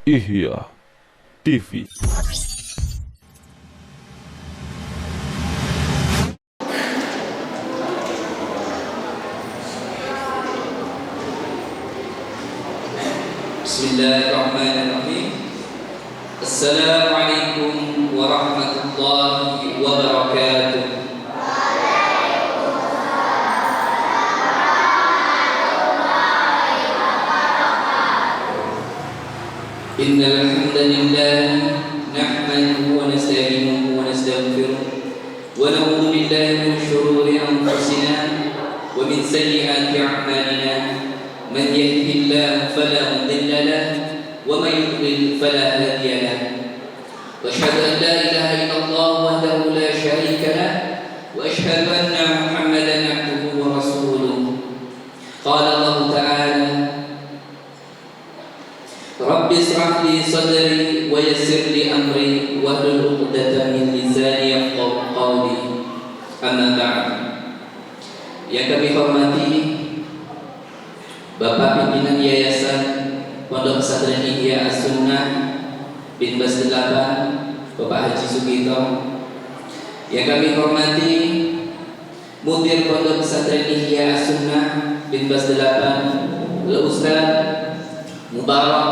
Ihya TV. Bismillahirrahmanirrahim. Assalamualaikum warahmatullahi wabarakatuh. Innal hamdalillah nahmaduhu wa nasta'inuhu wa nastaghfiruh wa na'udzu billahi min shururi anfusina wa min sayyiati a'malina. Man yahdihillahu fala mudilla lahu wa man yudlil fala hadiya lahu. Wa asyhadu an la ilaha illallah wahdahu la syarika lahu wa asyhadu anna Muhammadan abduhu wa rasuluh. Qala Allah ta'ala: Rabbi ishrah li sadri wa yassir li amri wahlul 'uqdatam min lisani yafqahu qawli. Amma ba'd. Yang kami hormati Bapak Pimpinan Yayasan Pondok Pesantren Ihya As-Sunnah bin Bas 8, Bapak Haji Sugito. Yang kami hormati Mudir Pondok Pesantren Ihya As-Sunnah bin Bas 8, Ustaz Mubarak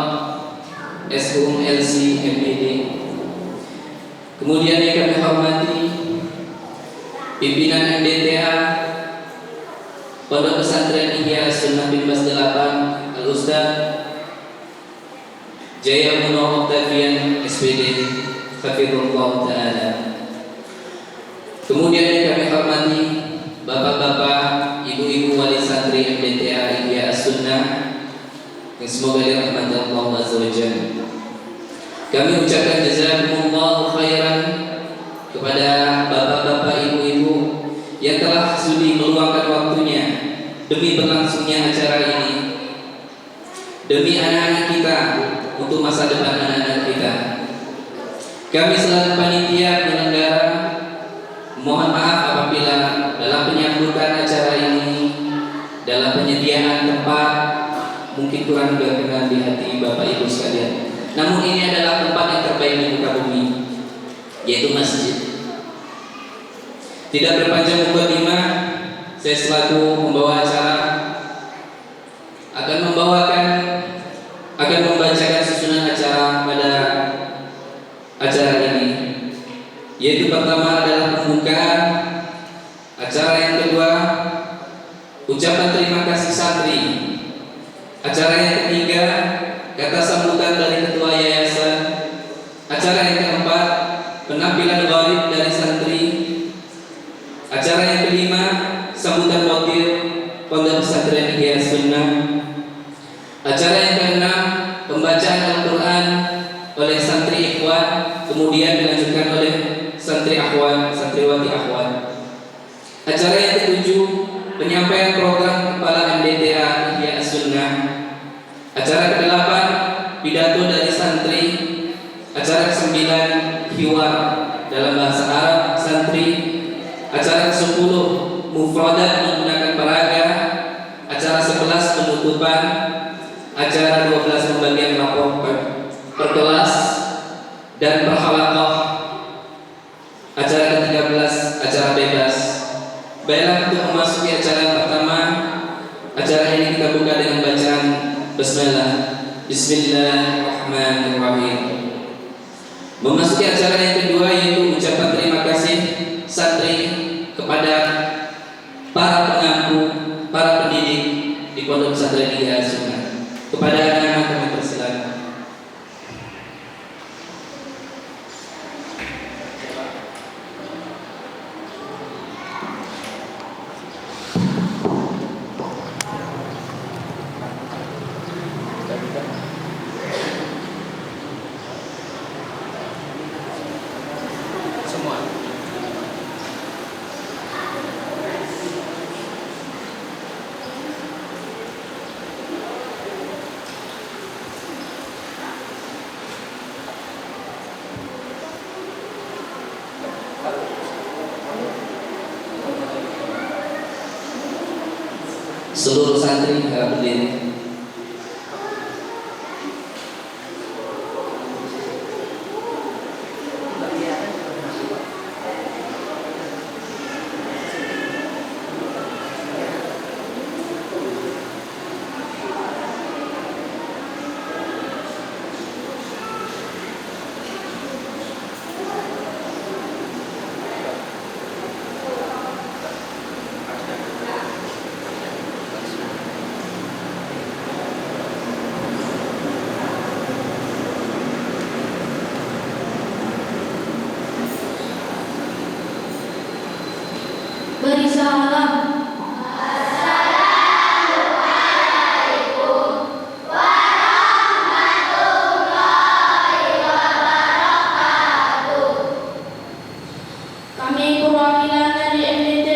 SHUM LC MPD. Kemudian yang kami hormati Pimpinan MDTA Pondok Pesantren Ihya As-Sunnah bin Bas 8, Al-Ustaz Jaya Muno Octavian SPD Hafizullah Ta'ala. Kemudian yang kami hormati Bapak-bapak, Ibu-ibu wali santri MDTA Ihya As-Sunnah yang semoga dirahmati Allah Azza wa Jalla. Kami ucapkan jazakumullahu khairan kepada bapak-bapak, ibu-ibu yang telah sudi meluangkan waktunya demi berlangsungnya acara ini, demi anak-anak kita, untuk masa depan anak-anak kita. Kami selaku panitia penyelenggara mohon maaf apabila dalam penyambutan acara ini, dalam penyediaan tempat mungkin kurang berkenan di hati Bapak Ibu sekalian. Namun ini adalah tempat yang terbaik di muka bumi, yaitu masjid. Tidak berpanjang mukadimah, saya selaku pembawa acara akan membacakan susunan acara pada acara ini. Yaitu pertama adalah pembukaan acara, yang kedua ucapan terima kasih santri, acara yang ketiga kata sambutan dari ketua yayasan, acara yang keempat penampilan gharib dari santri, acara yang kelima sambutan wakil Pondok Pesantren Ihya As-Sunnah, acara yang keenam pembacaan Al-Quran oleh santri ikhwan, kemudian dilanjutkan oleh santri akhwan, santriwati akhwan. Acara yang ketujuh penyampaian program kepala MDTA Ihya As-Sunnah. Acara ke-8 pidato dari santri. Acara ke-9 hiwar dalam bahasa Arab santri. Acara ke-10 mufradat menggunakan peraga. Acara 11 penutupan. Acara 12 pembagian rapor per kelas dan per halaqah. Acara ke-13 acara bebas. Baiklah, untuk memasuki acara yang pertama, acara ini kita buka dengan bacaan Bismillah. Bismillahirrahmanirrahim. Memasuki acara yang kedua, yaitu ucapan terima kasih santri kepada para pengampu, para pendidik di Pondok Pesantren Ihya As-Sunnah. Kepada anak-anak kami persilakan. Seluruh santri harap berdiri. Beri salam. Kami perwakilan dari MDT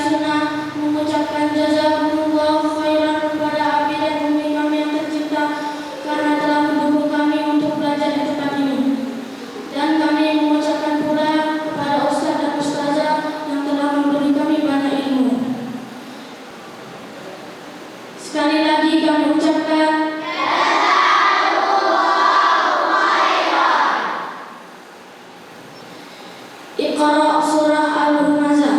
Sunnah mengucapkan jazakumullah khairan kepada Abi dan Umi kami yang tercinta karena telah mendukung kami untuk belajar di tempat ini. Dan kami mengucapkan pula kepada Ustaz dan Ustazah yang telah memberi kami banyak ilmu. Sekali lagi kami ucapkan Iqra surah Al-Humazah.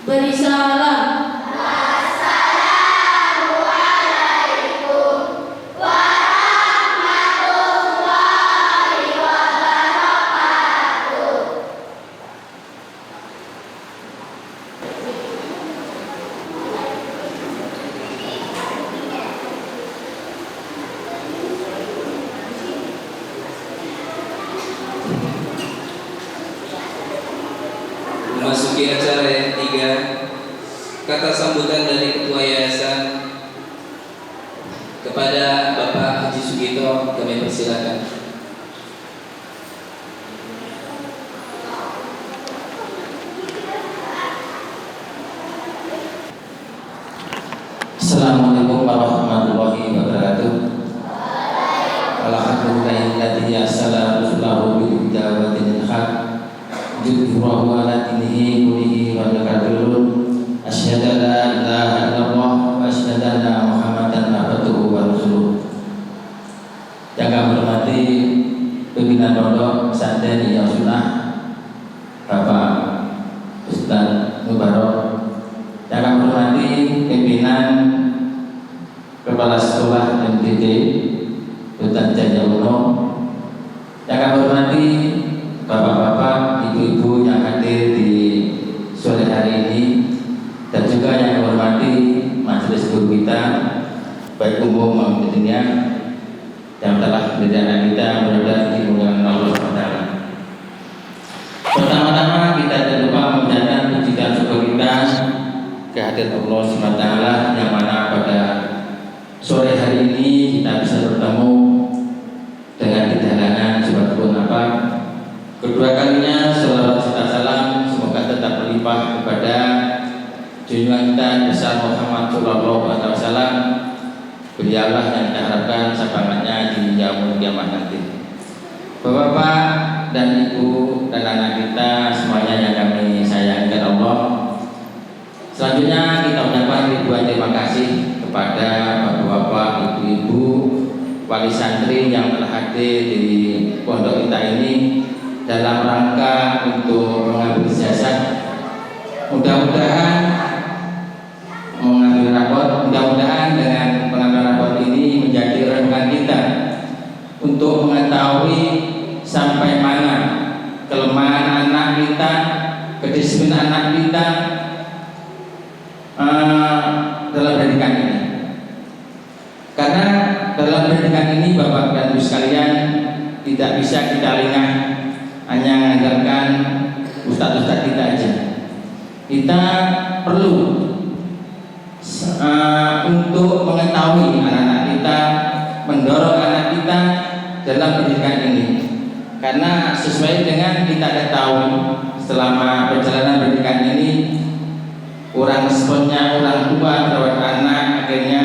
Beri salam. Memasuki acara yang ketiga, kata sambutan dari Ketua Yayasan kepada Bapak Haji Sugito kami persilakan. Assalamualaikum warahmatullahi wabarakatuh. Alhamdulillahilladzi arsala rasulahu bil huda wa dinil haq yudhhirahu 'ala dinihi kullihi wa kafaru. Asyhadu an la ilaha illallah wa asyhadu anna Muhammadan abduhu wa rasuluh. Yang kami hormati pimpinan pondok pesantren Ihya Sunnah Bapak Ustaz Mubarok. Yang kami hormati pimpinan Kepala Sekolah MDT Hutan Jaya Uno. Yang kami hormati bapak-bapak, ibu-ibu yang hadir di sore hari ini, dan juga yang kami hormati majelis guru kita, baik umum maupun dunia, yang telah mendidik anak kita mudah-mudahan dimudahkan Allah SWT. Pertama-tama kita tidak lupa mengucapkan puji dan syukur kita kehadirat Allah SWT, yang mana pada sore hari ini kita bisa bertemu dengan tidak halangan sebab apa. Kedua kalinya salawat serta salam semoga tetap berlimpah kepada junjungan kita besar Muhammad Sallallahu Alaihi Wasallam. Beliaulah yang kita harapkan syafaatnya di yaumul kiamat nanti. Bapak-bapak dan ibu dan anak kita semuanya yang kami sayangkan Allah. Selanjutnya kita mengucapkan ribuan terima kasih kepada bapak-bapak, ibu-ibu, wali santri yang telah hadir di pondok kita ini dalam rangka untuk mengambil ijazah. Mudah-mudahan dengan pengambilan rapor ini menjadi renungan kita untuk mengetahui sampai mana kelemahan anak kita, kedisiplinan anak kita dalam pendidikan ini. Karena dalam pendidikan ini Bapak dan Ibu sekalian tidak bisa kita lengah hanya mengandalkan ustadz-ustadz kita aja. Kita perlu untuk mengetahui anak-anak kita, mendorong anak kita dalam pendidikan ini. Karena sesuai dengan kita ketahui selama perjalanan pendidikan ini, kurang responnya orang tua terhadap anak akhirnya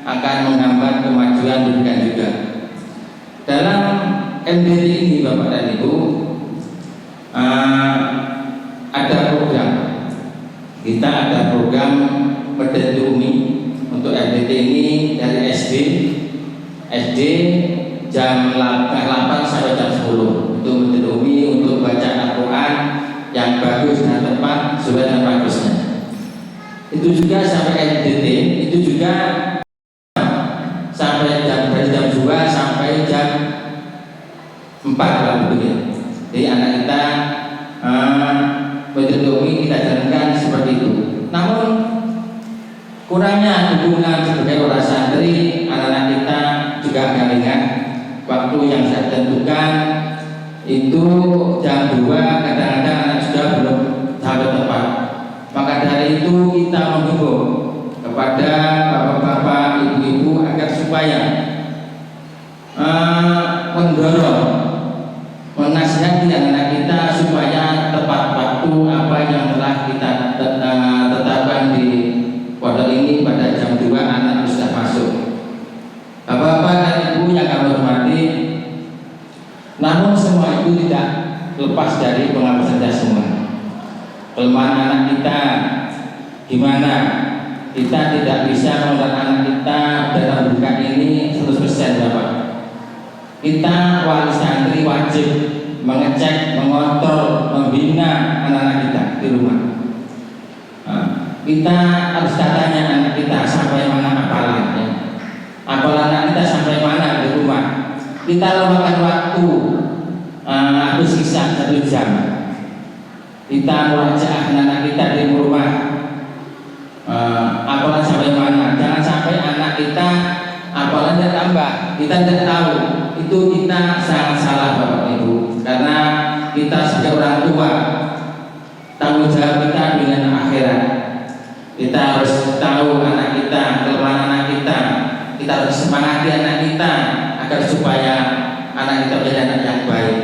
akan menghambat kemajuan pendidikan juga. Dalam MDT ini Bapak dan Ibu ada program. Kita ada program Merdeka Umi untuk MDT ini dari SD jam 8 sampai jam 10 untuk Merdeka Umi untuk baca Al-Quran yang bagus dan tepat sesuai dengan bagusnya. Itu juga sampai MDT itu juga sampai dari jam 2 sampai jam 4 begitu. Jadi anak kita Umi kita jalankan seperti itu. Namun kurangnya dukungan sebagai orang santri, anak-anak kita juga agak ringan. Waktu yang saya tentukan itu jam 2, kadang-kadang anak sudah belum sampai tempat. Maka dari itu kita menghimbau kepada bapak-bapak, ibu-ibu agar supaya mendorong, menasihati anak-anak kita supaya tepat waktu apa yang telah kita tetapkan di pondok ini pada jam 2 anak sudah masuk. Bapak-bapak dan ibu yang kami hormati, namun semua itu tidak lepas dari pengawasan kita semua. Kelemahan anak kita gimana? Kita tidak bisa mengelola anak kita dalam pendidikan ini 100% Bapak. Kita wali santri wajib mengecek, mengontrol, membina anak-anak kita di rumah. Kita harus tanya anak kita sampai mana hafalannya, hafalan anak kita sampai mana di rumah. Kita luangkan waktu habis sisa 1 jam. Kita merajaah anak-anak kita di rumah, hafalan sampai mana. Jangan sampai anak kita hafalannya tambah, kita tidak tahu. Itu kita sangat salah Bapak Ibu, karena kita sebagai orang tua tanggung jawab kita dengan akhirat. Kita harus tahu anak kita, kelemahan anak kita. Kita harus semangati anak kita agar supaya anak kita menjadi anak yang baik.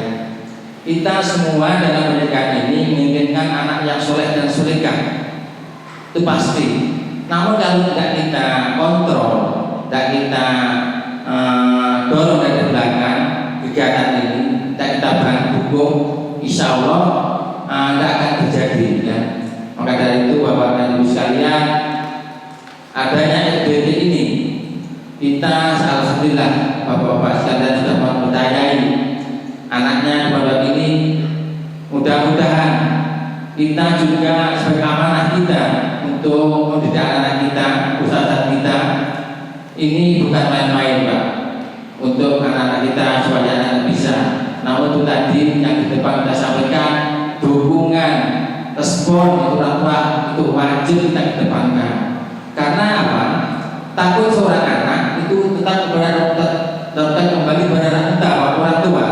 Kita semua dalam pendidikan ini menginginkan anak yang soleh dan solehah, itu pasti. Namun kalau tidak kita kontrol, tidak kita dorong dari belakang kegiatan ini, tidak kita bantu, insya Allah tidak akan terjadi ya. Maka dari itu Bapak dan Ibu sekalian, adanya LBT ini kita alhamdulillah Bapak-bapak sekalian sudah mempercayai anaknya di pondok ini. Mudah-mudahan kita juga sebagai amanah kita untuk mendidik anak kita, usaha kita ini bukan main-main Pak, untuk anak-anak kita supaya anak bisa. Namun itu tadi yang di depan kita sampaikan, dukungan, respon orang tua itu wajib kita kedepankan. Karena apa? Takut seorang anak itu tetap kembali kepada kita orang tua.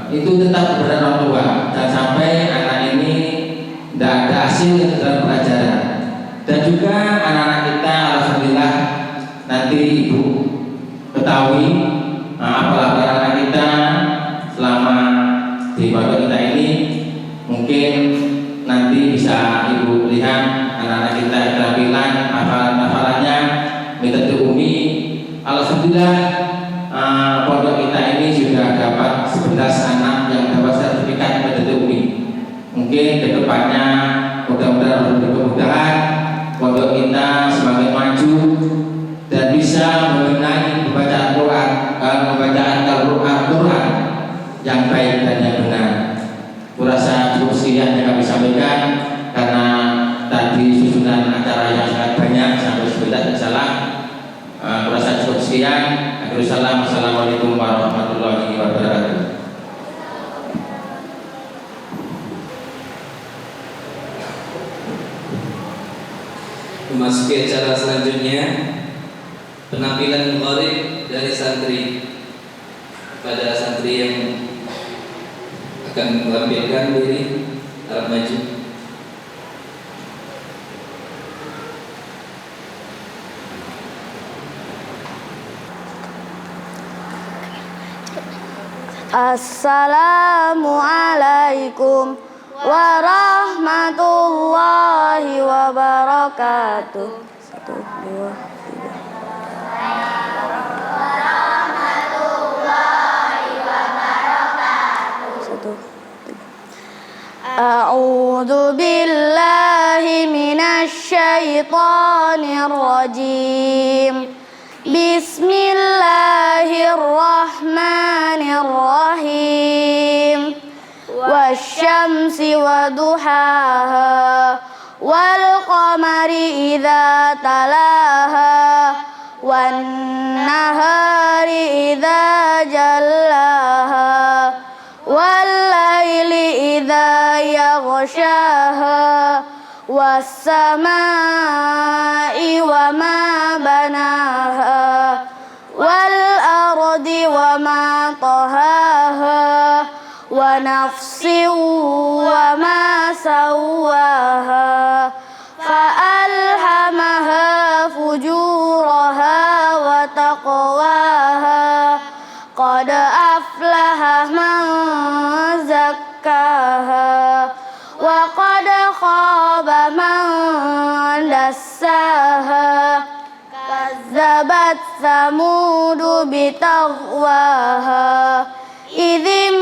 Itu tetap kepada orang tua. Jangan sampai anak ini tidak ada hasil dalam pelajaran. Dan juga anak-anak kita alhamdulillah nanti Ibu ketahui apa anak kita selama di pondok kita ini, mungkin nanti bisa Ibu lihat anak-anak kita keterampilan hafalannya metode Umi. Alhamdulillah pondok kita ini sudah dapat 11 anak yang dapat sertifikat metode Umi. Mungkin kedepannya mudah-mudahan tadi susunan acara yang sangat banyak sampai sebentar dan salah. Kurasa cukup sekian. Akhirul salam. Assalamualaikum warahmatullahi wabarakatuh. Memasuki acara selanjutnya, penampilan murid dari santri. Pada santri yang akan menampilkan diri, harap maju. Assalamualaikum warahmatullahi wabarakatuh. 1, 2, 3. A'udzu billahi minasy syaithanir rajim. Bismillahirrahmanirrahim. Wasyamsi waduhaha wal qamari idza talaha wan nahari idza jallaha wal laili idza yaghshaha was samai wa ma banaha wal ardi wa ma tahaha wa nafsin wa ma sawaha fa alhamaha fujuraha wa taqwaha qad aflaha man zakkaha wa qad khaba man dassaha kazzabat samudu bitaghwaha idzim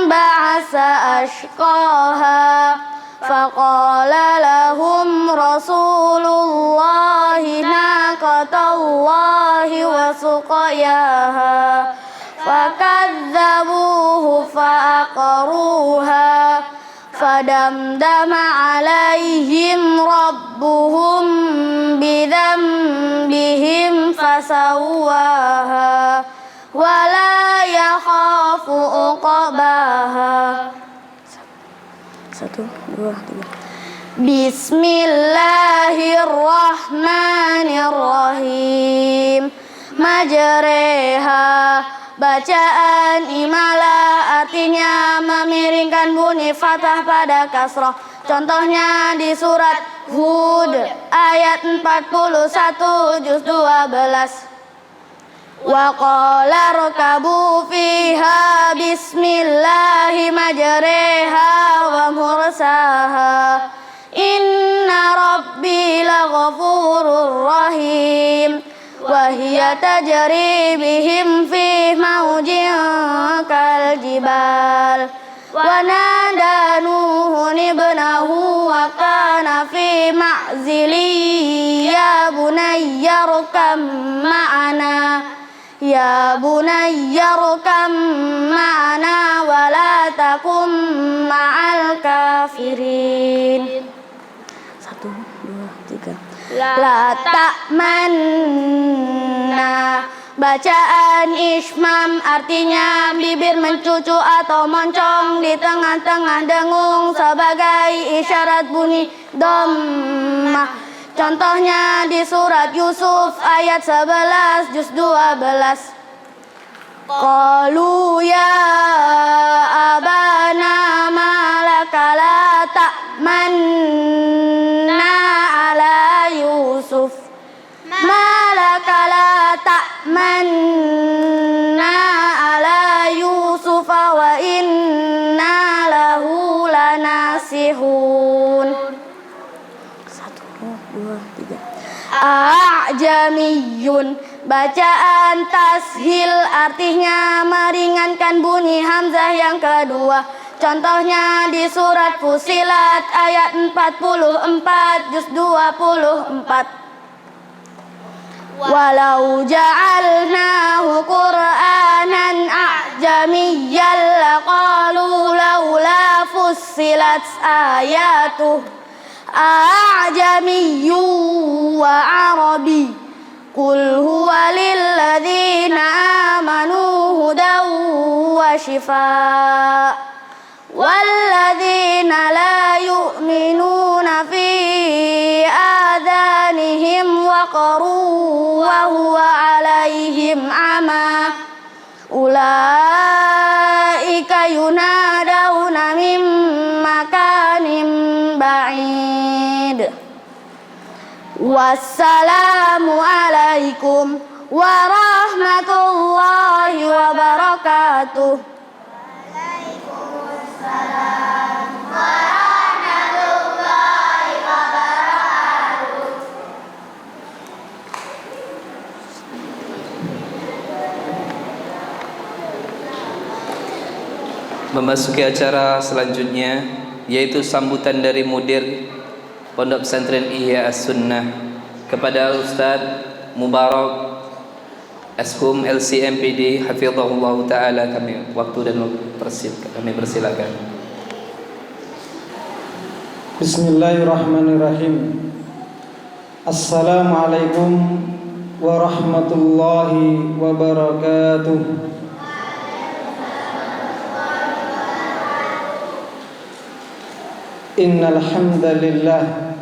ba'asa ashqaha faqala lahum rasulullahi naqatallahi wa suqayaha fakadzabuhu faqaruha fadamdama alaihim rabbuhum bidzambihim fasawwaha wala yakhafu uqbaha. 1, 2, 3. Bismillahirrahmanirrahim. Majreha, bacaan imala artinya memiringkan bunyi fathah pada kasroh. Contohnya di surat Hud ayat 41 juz 12. Wa qala rakabu fiha bismillahi majreha wa mursaha inna rabbi laghafurur rahim wa hiya tajri bihim fi mawjin kal jibal wa nada nuhun ibnahu wa kana fi ma'zili ya bunayya rkam ma'ana ya bunayya rkam ma'ana wa la takum ma'al kafirin. 1, 2, 3. La ta'manna, bacaan ismam artinya bibir mencucu atau moncong di tengah-tengah dengung sebagai isyarat bunyi dhammah. Contohnya di surat Yusuf ayat 11 juz 12. Qalu ya abana malaka la ta'manna ala Yusuf malaka la ta'manna ala Yusuf wa inna lahu lanasihun. 1, 2, 3. A'jamiyun, bacaan tashil artinya meringankan bunyi hamzah yang kedua. Contohnya di surat Fusilat ayat 44 juz 24. Walau ja'alnahu Qur'anan a'jamiyyan laqalu laula fussilat ayatuh أعجمي وعربي قل هو للذين آمنوا هدى وشفاء والذين لا يؤمنون في آذانهم وقر وهو عليهم عمى أولئك ينادون من مكان بعيد والسلام عليكم ورحمة الله وبركاته. Memasuki acara selanjutnya, yaitu sambutan dari mudir Pondok Pesantren Ihya As-Sunnah kepada Ustaz Mubarak Ashum LCMPD hafizahullah taala. Kami waktu dan kami persilakan. Bismillahirrahmanirrahim. Assalamualaikum warahmatullahi wabarakatuh. Innal hamdalillah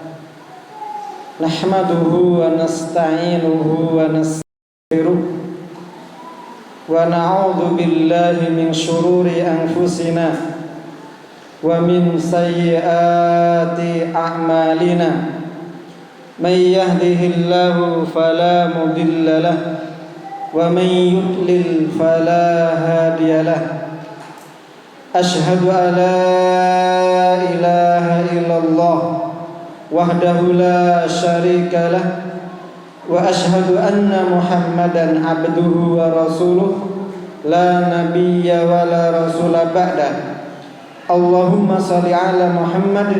nahmaduhu wa nasta'inuhu wa nastaghfiruh wa na'udzu billahi min shururi anfusina wa min sayyiati a'malina may yahdihillahu fala mudilla lahu wa may yudlil fala hadiya lahu. Ashhadu an la ilaha illallah wahdahu la syarika lah wa ashhadu anna Muhammadan abduhu wa rasuluh la nabiyya wa la rasula ba'da. Allahumma salli ala Muhammad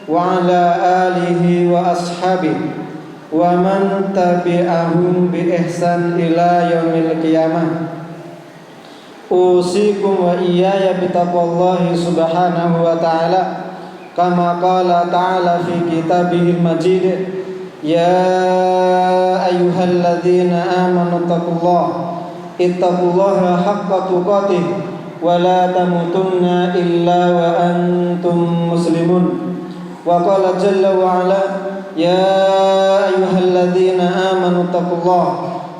wa ala alihi wa ashabihi wa man tabi'ahum bi ihsan ila yaumil qiyamah. Usikum wa iyaya bitaqwallahi subhanahu wa ta'ala kama qala ta'ala fi kitabihil majid. Ya ayyuhalladzina amanu ittaqullaha haqqa tuqatih wa la tamutunna illa wa antum muslimun. Wa qala jalla wa ala ya ayyuhalladzina amanu ittaqullaha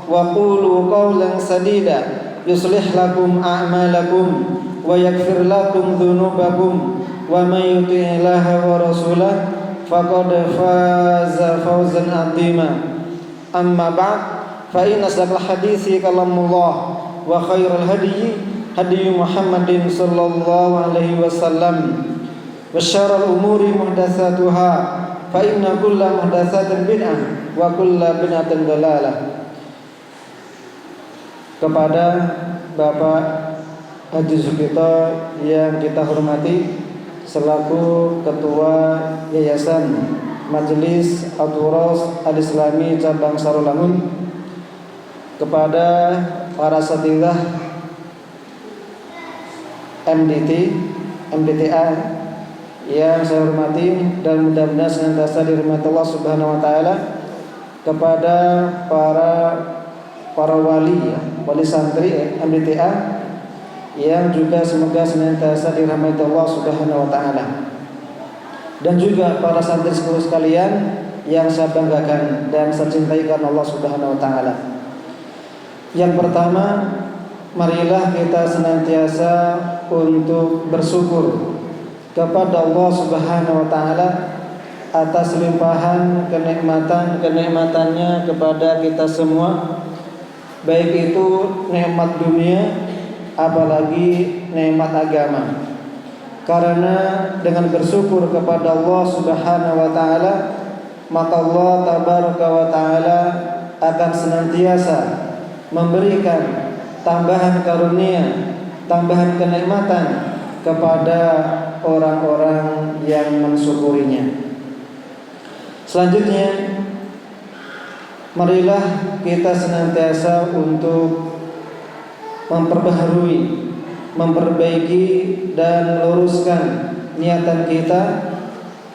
wa qulu qawlan sadida yuslih lakum a'malakum wa yaghfir lakum dhunubakum wa may yuti'illaha wa rasulahu faqad faza fawzan 'azima. Amma ba'd, fa inna asdaqal hadithi kalamullah wa khairal hadyi hadyu Muhammadin sallallahu alaihi wasallam wa syarrul umuri muhdatsatuha fa inna kulla muhdatsatin bid'ah wa kulla bid'atin dhalalah. Kepada Bapak Haji Sukito yang kita hormati selaku Ketua Yayasan Majelis Al-Turas Al-Islami Cabang Sarolangun, kepada para satidah MDTA yang saya hormati dan mudah-mudahan senantiasa dirahmati Allah Subhanahu wa taala, kepada para wali santri MDTA yang juga semoga senantiasa dirahmati Allah Subhanahu wa taala, dan juga para santri sekalian yang saya banggakan dan saya cintai karena Allah Subhanahu wa taala. Yang pertama, marilah kita senantiasa untuk bersyukur kepada Allah Subhanahu wa taala atas limpahan kenikmatannya kepada kita semua, baik itu nikmat dunia apalagi nikmat agama. Karena dengan bersyukur kepada Allah Subhanahu wa taala, maka Allah tabaraka wa taala akan senantiasa memberikan tambahan karunia, tambahan kenikmatan kepada orang-orang yang mensyukurinya. Selanjutnya, marilah kita senantiasa untuk memperbaiki dan meluruskan niatan kita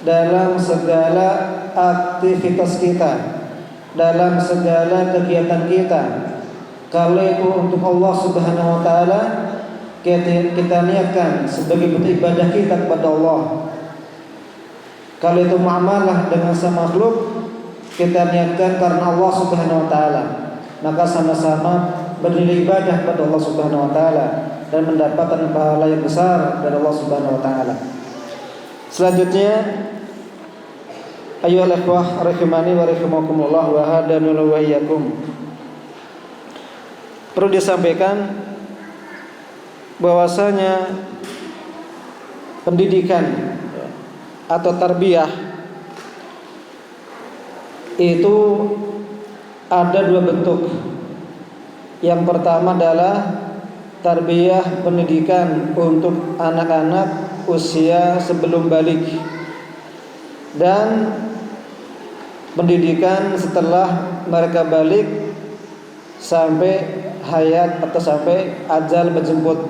dalam segala aktivitas kita, dalam segala kegiatan kita. Kalau itu untuk Allah Subhanahu wa taala, kita niatkan sebagai bentuk ibadah kita kepada Allah. Kalau itu muamalah dengan sama makhluk, kita niatkan karena Allah Subhanahu wa taala, maka sama-sama bernilai ibadah kepada Allah Subhanahu wa taala dan mendapatkan pahala yang besar dari Allah Subhanahu wa taala. Selanjutnya, ayyuhal ikhwah rahimani wa rahimakumullah wa hadani wa iyyakum. Perlu disampaikan bahwasanya pendidikan atau tarbiyah itu ada dua bentuk. Yang pertama adalah tarbiyah pendidikan untuk anak-anak usia sebelum balik, dan pendidikan setelah mereka balik sampai hayat atau sampai ajal menjemput.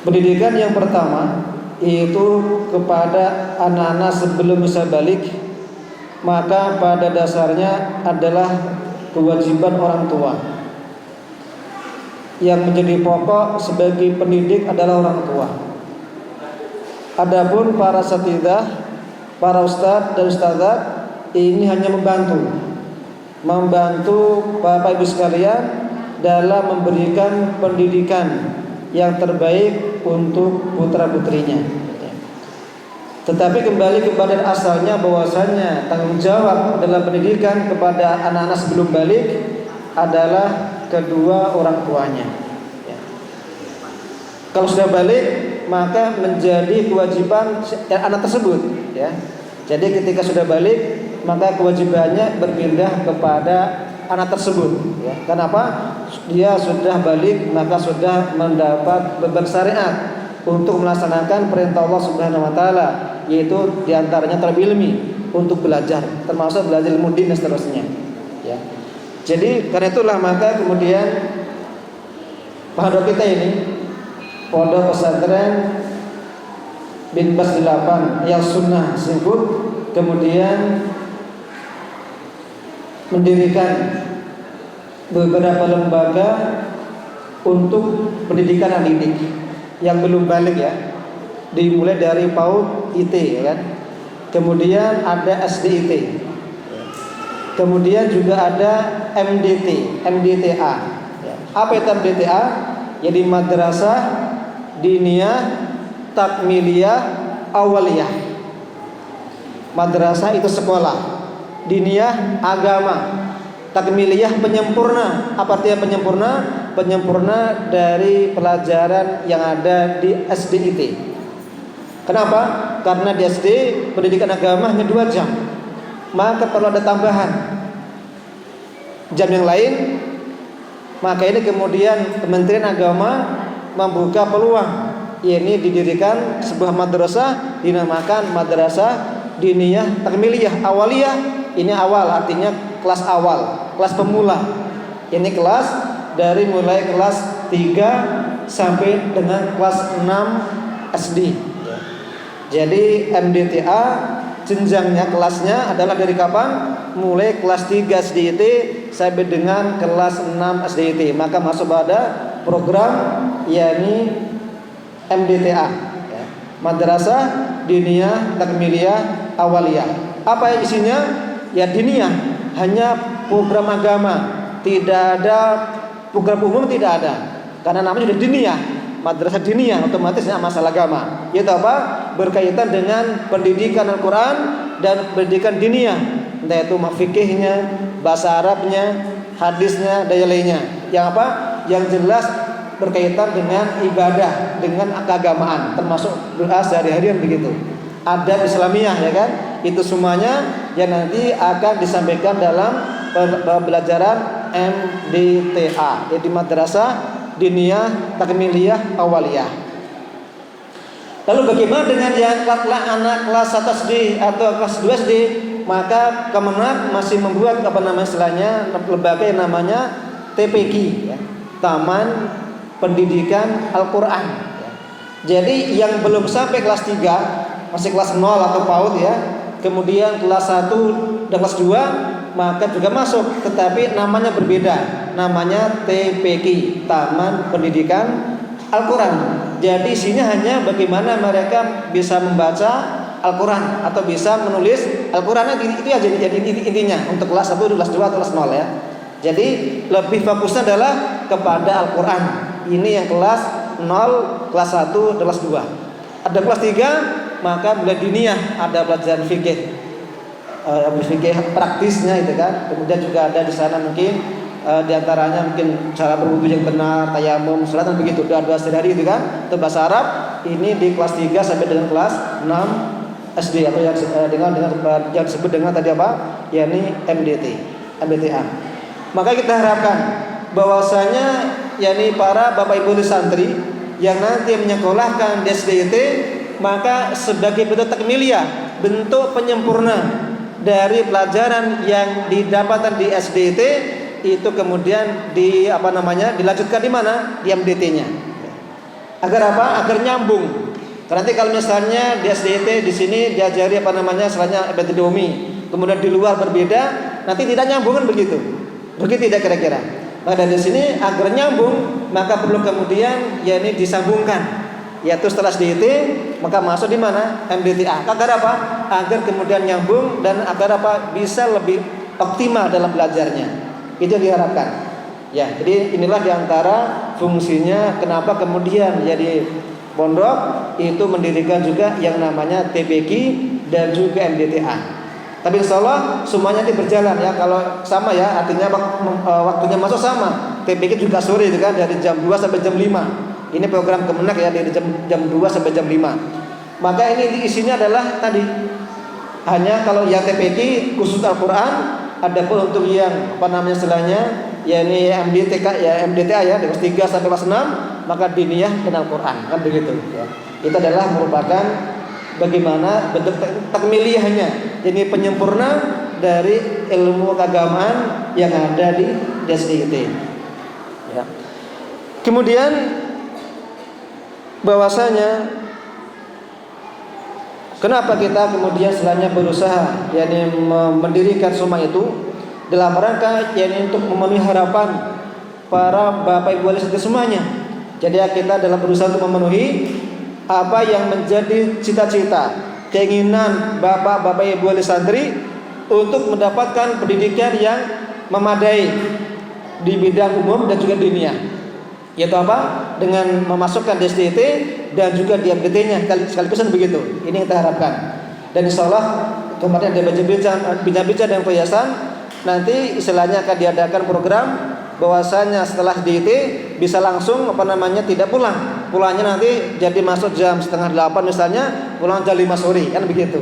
Pendidikan yang pertama yaitu kepada anak-anak sebelum bisa balik, maka pada dasarnya adalah kewajiban orang tua. Yang menjadi pokok sebagai pendidik adalah orang tua. Adapun para satidah, para ustadz dan ustadzat ini hanya membantu Bapak Ibu sekalian dalam memberikan pendidikan yang terbaik untuk putra-putrinya. Tetapi kembali kepada asalnya bahwasanya tanggung jawab dalam pendidikan kepada anak-anak sebelum balik adalah kedua orang tuanya. Kalau sudah balik, maka menjadi kewajiban anak tersebut. Jadi ketika sudah balik, maka kewajibannya berpindah kepada anak tersebut. Kenapa? Dia sudah balik, maka sudah mendapat beban syariat untuk melaksanakan perintah Allah Subhanahu wa taala, yaitu diantaranya talab ilmi, untuk belajar, termasuk belajar ilmu din dan seterusnya. Jadi karena itulah maka kemudian pondok kita ini, Pondok Pesantren bin Bas 8 yang sunnah singkut, kemudian mendirikan beberapa lembaga untuk pendidikan anak didik yang belum balik dimulai dari PAUD IT kemudian ada SDIT, kemudian juga ada MDTA. Apa itu MDTA? Jadi Madrasah Diniyah Takmiliyah Awaliyah. Madrasah itu sekolah, diniyah agama, takmiliyah penyempurna. Apa artinya penyempurna? Penyempurna dari pelajaran yang ada di SDIT. Kenapa? Karena di SD pendidikan agama hanya 2 jam, maka perlu ada tambahan jam yang lain. Maka ini kemudian Kementerian Agama membuka peluang, yakni didirikan sebuah madrasah dinamakan Madrasah Diniyah Takmiliyah Awaliyah. Ini awal artinya kelas awal, kelas pemula. Ini kelas dari mulai kelas 3 sampai dengan kelas 6 SD. Jadi MDTA jenjangnya kelasnya adalah dari kapan? Mulai kelas 3 SDIT sampai dengan kelas 6 SDIT. Maka masuk pada program yakni MDTA, Madrasah Diniyah Takmiliyah Awaliyah. Apa isinya? Ya diniyah, hanya program agama, tidak ada program umum, tidak ada. Karena namanya sudah diniyah, Madrasah Diniyah, otomatis masalah agama. Itu apa? Berkaitan dengan pendidikan Al-Quran dan pendidikan diniyah, entah itu fikihnya, bahasa Arabnya, hadisnya, dan lainnya. Yang apa? Yang jelas berkaitan dengan ibadah, dengan keagamaan, termasuk doa sehari-harian begitu. Adab Islamiyah, ya kan? Itu semuanya yang nanti akan disampaikan dalam pembelajaran MDTA, yaitu Madrasah Diniyah Takmiliyah Awaliyah. Lalu bagaimana dengan yang anak kelas 1 SD atau kelas 2 SD? Maka Kemenak masih membuat istilahnya lembaga yang namanya TPQ, Taman Pendidikan Al-Quran. Jadi yang belum sampai kelas 3, masih kelas 0 atau PAUD ya, kemudian kelas 1 dan kelas 2, maka juga masuk, tetapi namanya berbeda. Namanya TPQ, Taman Pendidikan Al-Quran. Jadi sini hanya bagaimana mereka bisa membaca Al-Quran atau bisa menulis Al-Quran, itu aja jadi intinya untuk kelas 1, kelas 2 atau kelas 0 ya. Jadi lebih fokusnya adalah kepada Al-Quran. Ini yang kelas 0, kelas 1, kelas 2. Ada kelas 3, maka mulai diniyah, ada pelajaran fikih, fikih praktisnya itu kan. Kemudian juga ada di sana mungkin diantaranya mungkin cara berwudu yang benar, tayamum, salat dan begitu, doa-doa sehari-hari itu kan. Itu bahasa Arab. Ini di kelas 3 sampai dengan kelas 6 SD atau yang yang disebut dengan tadi apa? Yakni MDTA. Maka kita harapkan bahwasanya yakni para Bapak Ibu santri yang nanti menyekolahkan di SDIT, maka sebagai bentuk takmiliyah, bentuk penyempurna dari pelajaran yang didapatkan di SDIT itu kemudian dilanjutkan di mana? Di MDT-nya. Agar apa? Agar nyambung. Karena nanti kalau misalnya di SDIT di sini diajari istilahnya epidemi, kemudian di luar berbeda, nanti tidak nyambung kan begitu. Begitu tidak kira-kira. Maka dari sini agar nyambung, maka perlu kemudian yakni disambungkan. Yaitu setelah SDIT maka masuk di mana? MDTA. Agar apa? Agar kemudian nyambung dan agar apa? Bisa lebih optimal dalam belajarnya. Itu yang diharapkan. Ya, jadi inilah diantara fungsinya kenapa kemudian jadi pondok itu mendirikan juga yang namanya TPQ dan juga MDTA. Tapi insya Allah semuanya nanti berjalan ya. Kalau sama ya, artinya waktunya masuk sama. TPQ juga sore itu kan, dari jam 2 sampai jam 5. Ini program Kemenak ya, dari jam 2 sampai jam 5. Maka ini isinya adalah tadi hanya kalau yang TPQ khusus Al-Quran. Adapun untuk yang istilahnya yakni MDTA ya, dari kelas 3 sampai kelas 6, maka diniyah dan Al-Quran kan begitu ya. Itu adalah merupakan bagaimana bentuk takmiliyahnya, jadi penyempurna dari ilmu keagamaan yang ada di SDIT ya. Kemudian bahwasanya kenapa kita kemudian selanjutnya berusaha yakni mendirikan semua itu dalam rangka yakni untuk memenuhi harapan para Bapak Ibu wali santri semuanya. Jadi kita dalam berusaha untuk memenuhi apa yang menjadi cita-cita, keinginan Bapak Ibu wali santri untuk mendapatkan pendidikan yang memadai di bidang umum dan juga diniyah. Yaitu apa? Dengan memasukkan di SDIT dan juga di MDT-nya sekaligus begitu. Ini yang kita harapkan. Dan insyaallah kemarin ada bincang-bincang dan perhiasan, nanti istilahnya akan diadakan program bahwasanya setelah SDIT bisa langsung tidak pulang. Pulangnya nanti jadi masuk jam 7:30 misalnya, pulang jam 5 sore kan begitu.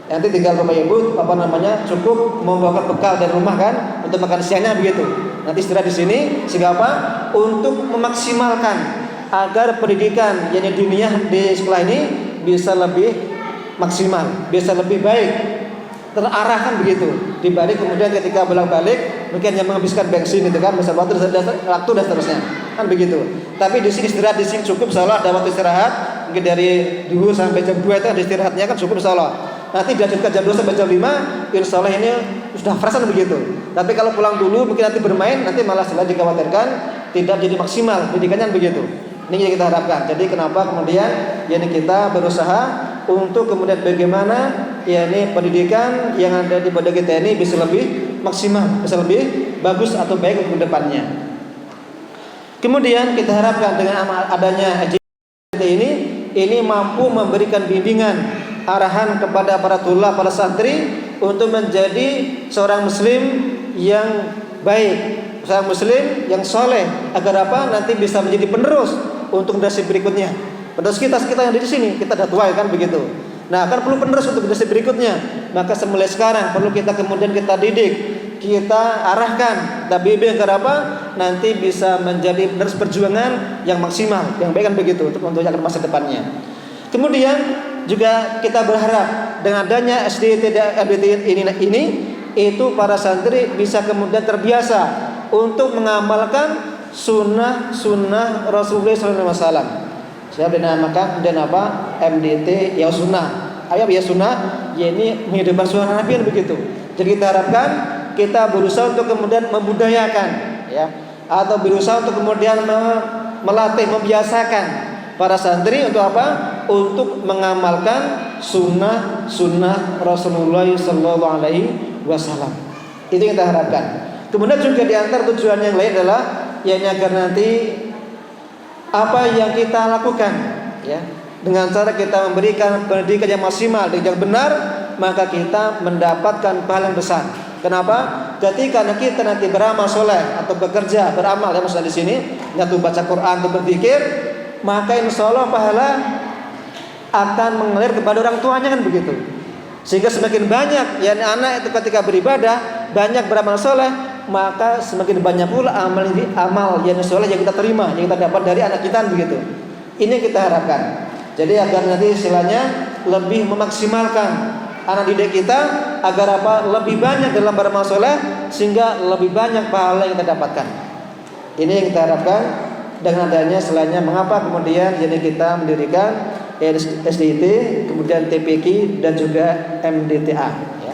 Nanti tinggal Bapak Ibu cukup membawa bekal dari rumah kan untuk makan siangnya begitu. Nanti istirahat di sini sehingga apa? Untuk memaksimalkan agar pendidikan yang diniyah di sekolah ini bisa lebih maksimal, bisa lebih baik, terarahkan begitu. Dibanding kemudian ketika bolak-balik mungkin yang menghabiskan bensin gitu kan, misal waktu dan seterusnya. Kan begitu. Tapi di sini istirahat di sini cukup, insyaallah ada waktu istirahat mungkin dari dulu sampai jam 2 itu ada istirahatnya kan cukup insyaallah. Nanti dilanjutkan jam 2 sampai jam 5, insyaallah ini sudah fresh begitu. Tapi kalau pulang dulu mungkin nanti bermain, nanti malah setelah dikhawatirkan tidak jadi maksimal pendidikannya begitu. Ini yang kita harapkan. Jadi kenapa kemudian kita berusaha untuk kemudian bagaimana pendidikan yang ada di pondok kita ini bisa lebih maksimal, bisa lebih bagus atau baik untuk depannya. Kemudian kita harapkan dengan adanya AJT ini mampu memberikan bimbingan, arahan kepada para tullah, para santri untuk menjadi seorang muslim yang baik, seorang muslim yang soleh, agar apa? Nanti bisa menjadi penerus untuk generasi berikutnya. Penerus kita yang di sini, kita dah tua kan begitu. Nah, kan perlu penerus untuk generasi berikutnya. Maka semulai sekarang perlu kita kemudian kita didik, kita arahkan, kita bimbing agar apa? Nanti bisa menjadi penerus perjuangan yang maksimal, yang baik kan begitu untuk masa depannya. Kemudian juga kita berharap dengan adanya SDIT dan MDT ini itu para santri bisa kemudian terbiasa untuk mengamalkan sunnah Rasulullah SAW. Saya dinamakan dan apa? MDT ya sunnah. Ayat ya sunnah, ya ini menghidupkan sunnah Nabi begitu. Jadi kita harapkan kita berusaha untuk kemudian membudayakan, ya, atau berusaha untuk kemudian melatih, membiasakan para santri untuk apa? Untuk mengamalkan sunnah Rasulullah Sallallahu Alaihi Wasallam. Itu yang kita harapkan. Kemudian juga di antara tujuan yang lain adalah yakni agar nanti apa yang kita lakukan, ya, dengan cara kita memberikan pendidikan yang maksimal dan yang benar, maka kita mendapatkan pahala yang besar. Kenapa? Ketika kita nanti beramal soleh atau bekerja, beramal ya maksudnya di sini, yaitu baca Quran atau berzikir, maka insya Allah pahala akan mengalir kepada orang tuanya kan begitu. Sehingga semakin banyak ya anak itu ketika beribadah banyak beramal soleh, maka semakin banyak pula amal yang soleh yang kita terima, yang kita dapat dari anak kita begitu. Ini yang kita harapkan. Jadi agar nanti istilahnya lebih memaksimalkan anak didik kita agar apa? Lebih banyak dalam beramal soleh sehingga lebih banyak pahala yang kita dapatkan. Ini yang kita harapkan dengan adanya selainnya. Mengapa kemudian jadi kita mendirikan SDIT, kemudian TPQ dan juga MDTA, ya.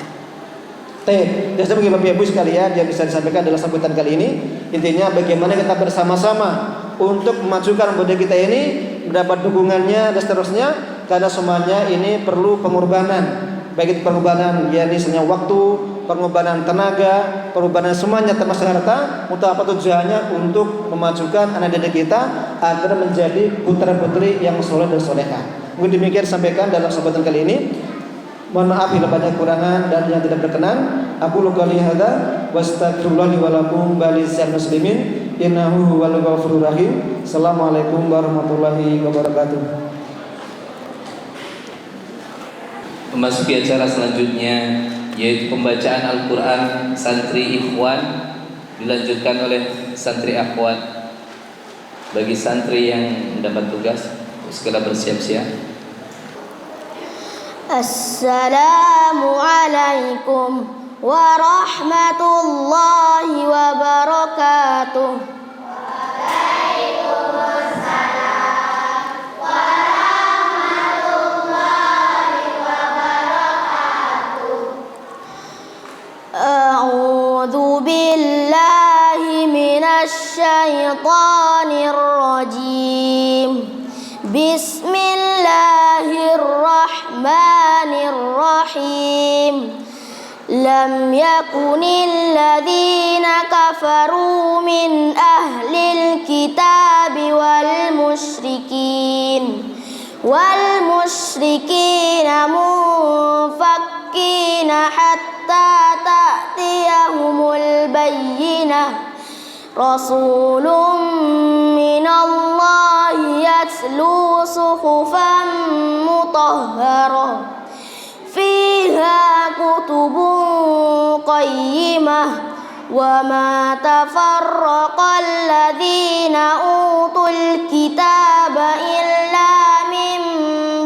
Jadi bagi Bapak Ibu sekalian yang bisa disampaikan dalam sambutan kali ini, intinya bagaimana kita bersama-sama untuk memajukan budaya kita ini, mendapat dukungannya dan seterusnya, karena semuanya ini perlu pengorbanan, baik itu pengorbanan ya misalnya waktu, pengorbanan tenaga, pengorbanan semuanya termasuk harta. Untuk apa tujuannya? Untuk memajukan anak didik kita agar menjadi putra-putri yang soleh dan solehah. Mungkin demikian sampaikan dalam sambutan kali ini. Mohon maaf bila banyak kurangan dan yang tidak berkenan. Aku qouli hadza wa astaghfirullah li wa lakum balisal muslimin innahu huwal ghafurur rahim. Assalamualaikum warahmatullahi wabarakatuh. Memasuki acara selanjutnya yaitu pembacaan Al-Quran santri ikhwan, dilanjutkan oleh santri akhwat. Bagi santri yang mendapat tugas segera bersiap-siap. Assalamualaikum warahmatullahi wabarakatuh. A'udzu billahi minasy syaithanir rajim. Bismillahirrahmanirrahim. Lam yakunil ladzina kafaru min ahlil kitabi wal musyrikina munfakkina hatta ta'tiyahumul bayyinah. Rasulun minallahi yatlu suhufan mutahharah fiha kutubun qayyimah wa ma tafarraqal ladzina utul kitaba illa min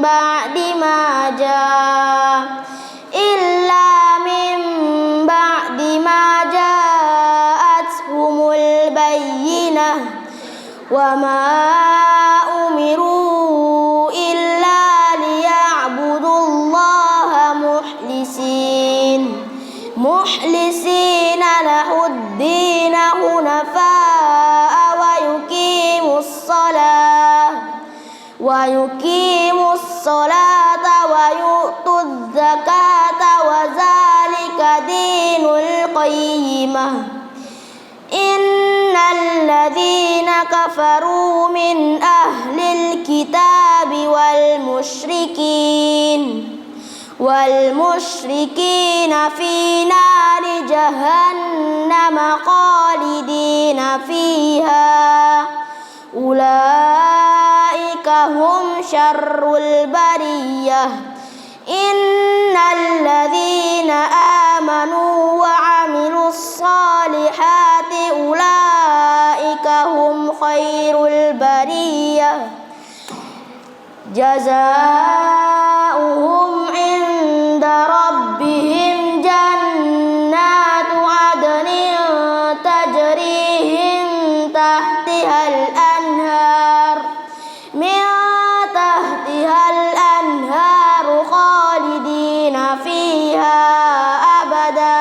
ba'di ma ja'atuhumul bayyinah wa ma umiru illa liya'budullaha mukhlisina lahuddin hunafa'a wa yuqimus salata wa yu'tuz zakata wa zalika dinul qayyimah. Innal ladzina kafaru min ahlil kitabi wal musyrikina fi nari jahannam khalidina fiha ulaika hum syarrul bariyah. Innal ladzina amanu wa 'amilus solihati ulaika hum khairul bariyah. Jazaohum 'inda rabbihim jannatu 'adnin tajri min tahtihal anhar min فيها أبدا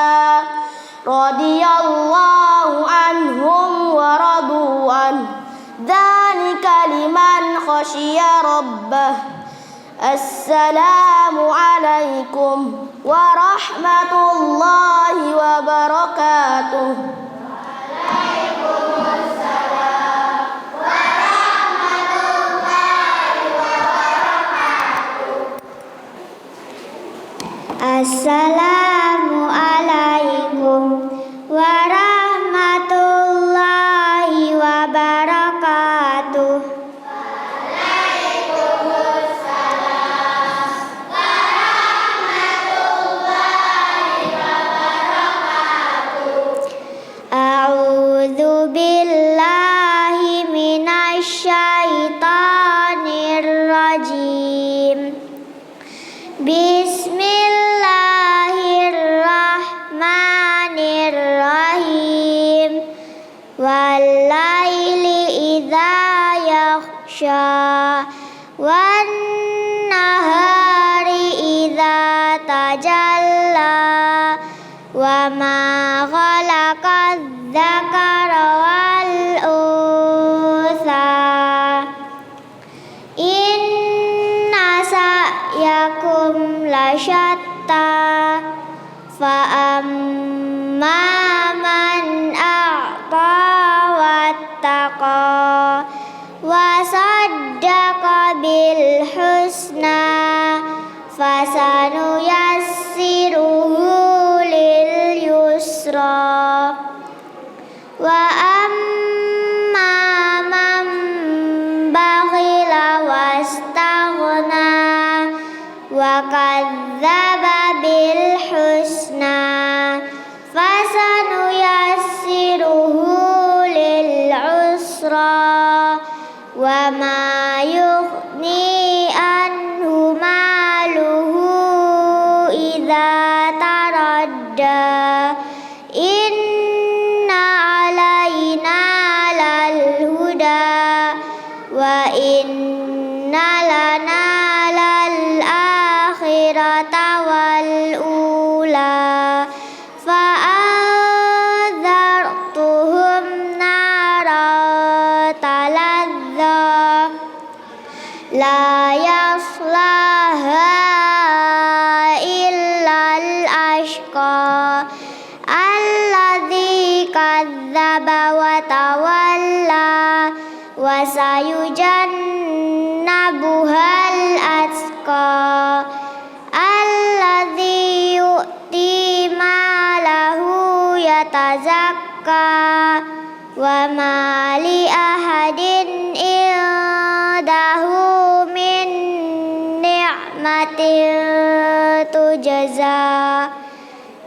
رضي الله عنهم ورضوا عنه ذلك لمن خشي ربه السلام عليكم ورحمة الله وبركاته. Assalamualaikum warahmatullahi wabarakatuh. Waalaikumsalam warahmatullahi wabarakatuh. A'udzu billahi minasyaitonir rajim. Bismillahirrahmanirrahim. Wal-laili idza yaghsha wan-nahari idza tajalla wa ma khalaqadz dzakara wal untha inna sa'yakum lasyatta fa amma man a'ta wattaqa wa saddaqa bil husna fasanuyassiruhu lil yusra wa amma man bakhila wastaghna wa kadzdzaba bil husna fasanuyassiruhu lil usra wa ma yughni anhu maluhu idza taradda inna alaina lal huda wa inna lana lal akhirata wal ula fa'adhartuhum nara taladza la yaslaha illal ashqa alladzi kadzdzaba wa tawalla wa sayujannabuhal atqa alladzi yu'ti malahu yatazakka wa ma li ahadin indahu min ni'matin tujza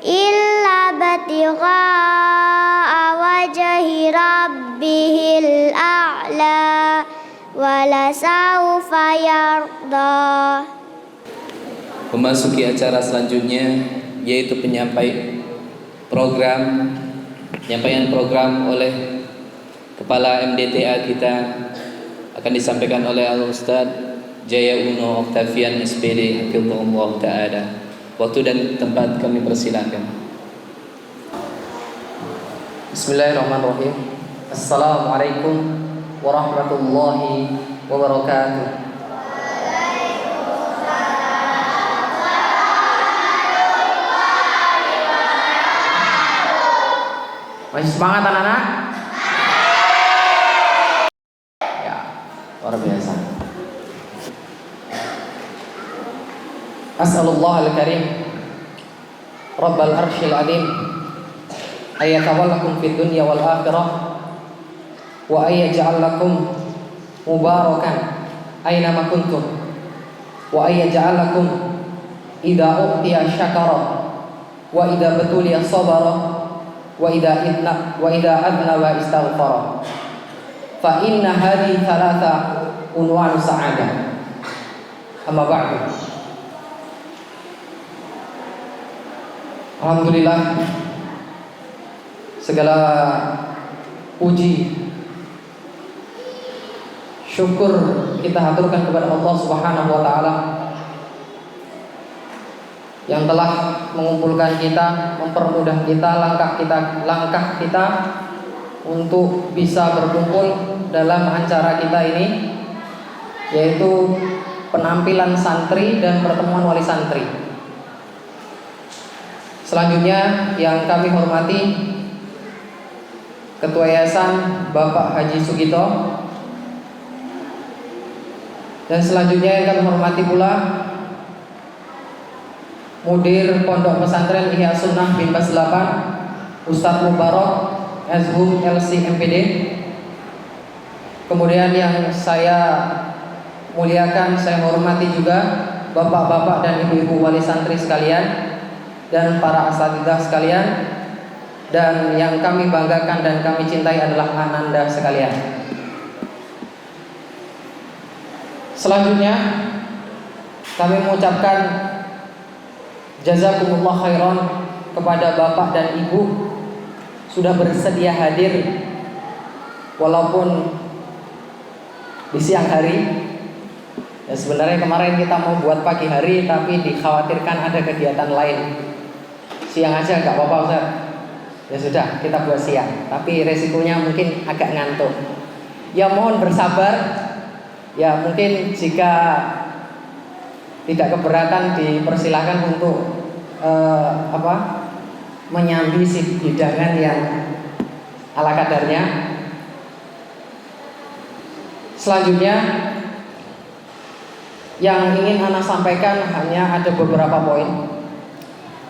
illa batigha'a wajhi rabbihil a'la wala sawfa yarda. Memasuki acara selanjutnya yaitu penyampaian program oleh Kepala MDTA kita akan disampaikan oleh Al-Ustaz Jaya Uno Octavian SPD Hafizahullah Ta'ala. Waktu dan tempat kami persilakan. Bismillahirrahmanirrahim. Assalamualaikum warahmatullahi wabarakatuh. Masih semangat anak-anak? Ya, luar biasa. As'alullah al-karim Rabbal arshil azim ayatawallakum fid dunya wal akhirah wa ayyaj'alakum mubarakan aina ma kuntum wa ayyaj'alakum idza uqtiya syakara wa idza batuliya sabara wa idza adna wa istaghfara fa inna hadhihi thalatha unwan sa'adah. Amma ba'du. Alhamdulillah, segala puji syukur kita haturkan kepada Allah Subhanahu wa taala yang telah mengumpulkan kita, mempermudah kita langkah kita untuk bisa berkumpul dalam acara kita ini, yaitu penampilan santri dan pertemuan wali santri. Selanjutnya yang kami hormati Ketua Yayasan Bapak Haji Sugito, dan selanjutnya yang kami hormati pula Mudir Pondok Pesantren Ihya Sunnah bin Bas 8 Ustadz Mubarak Azhum LC MPD. Kemudian yang saya muliakan, saya hormati juga bapak-bapak dan ibu-ibu wali santri sekalian dan para asatidzah sekalian, dan yang kami banggakan dan kami cintai adalah ananda sekalian. Selanjutnya kami mengucapkan jazakumullah khairan kepada bapak dan ibu sudah bersedia hadir walaupun di siang hari. Ya, sebenarnya kemarin kita mau buat pagi hari tapi dikhawatirkan ada kegiatan lain. Siang aja nggak apa-apa Ustaz. Ya sudah, kita buat siang. Tapi resikonya mungkin agak ngantuk. Ya mohon bersabar. Ya mungkin jika tidak keberatan dipersilahkan untuk menyambi si hidangan yang ala kadarnya. Selanjutnya yang ingin Ana sampaikan hanya ada beberapa poin,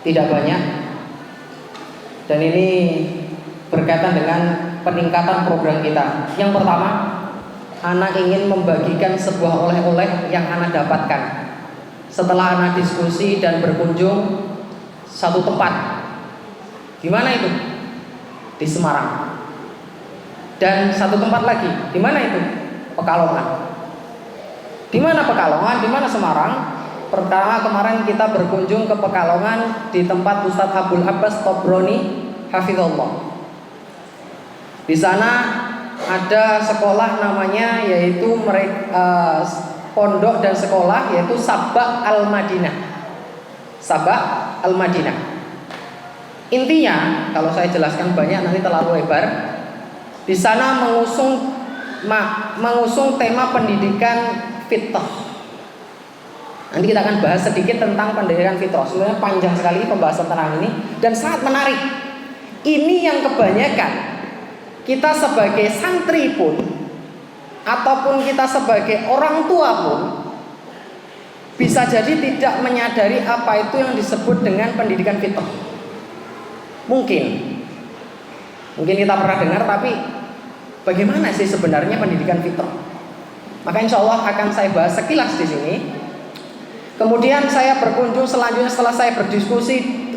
tidak banyak, dan ini berkaitan dengan peningkatan program kita. Yang pertama, Ana ingin membagikan sebuah oleh-oleh yang Ana dapatkan setelah Ana diskusi dan berkunjung satu tempat. Di mana itu? Di Semarang. Dan satu tempat lagi. Di mana itu? Pekalongan. Di mana Pekalongan? Di mana Semarang? Pertama kemarin kita berkunjung ke Pekalongan di tempat Ustadz Abdul Abbas Tobroni hafizallah. Di sana ada sekolah namanya yaitu pondok dan sekolah yaitu Sabak Al-Madinah. Sabak Al-Madinah. Intinya, kalau saya jelaskan banyak nanti terlalu lebar. Di sana mengusung tema pendidikan fitrah. Nanti kita akan bahas sedikit tentang pendidikan fitrah. Sebenarnya panjang sekali pembahasan tentang ini dan sangat menarik. Ini yang kebanyakan kita sebagai santri pun ataupun kita sebagai orang tua pun bisa jadi tidak menyadari apa itu yang disebut dengan pendidikan fitrah. Mungkin kita pernah dengar, tapi bagaimana sih sebenarnya pendidikan fitrah? Maka insya Allah akan saya bahas sekilas di sini. Kemudian saya berkunjung selanjutnya setelah saya berdiskusi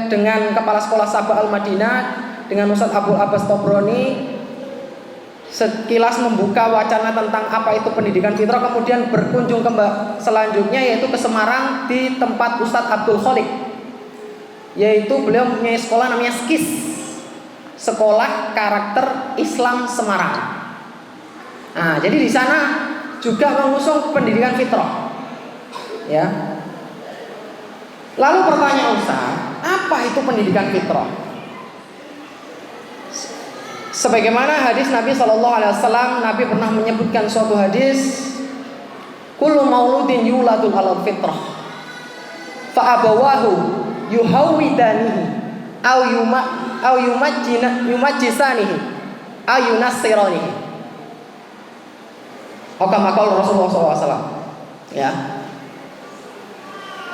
dengan Kepala Sekolah Sabak Al-Madinah dengan Ustadz Abdul Abbas Tobroni, sekilas membuka wacana tentang apa itu pendidikan fitrah. Kemudian berkunjung selanjutnya yaitu ke Semarang di tempat Ustadz Abdul Khalik, yaitu beliau punya sekolah namanya SKIS, Sekolah Karakter Islam Semarang. Nah, jadi di sana juga mengusung pendidikan fitrah. Ya. Lalu pertanyaan Ustaz, apa itu pendidikan fitrah? Sebagaimana hadis Nabi SAW, Nabi pernah menyebutkan suatu hadis, kullu mauludin yuladul alal fitrah, fa abawahu yuhawidanihi au yumajjisanihi au yunassiranihi. Kama qala Rasulullah SAW. Ya.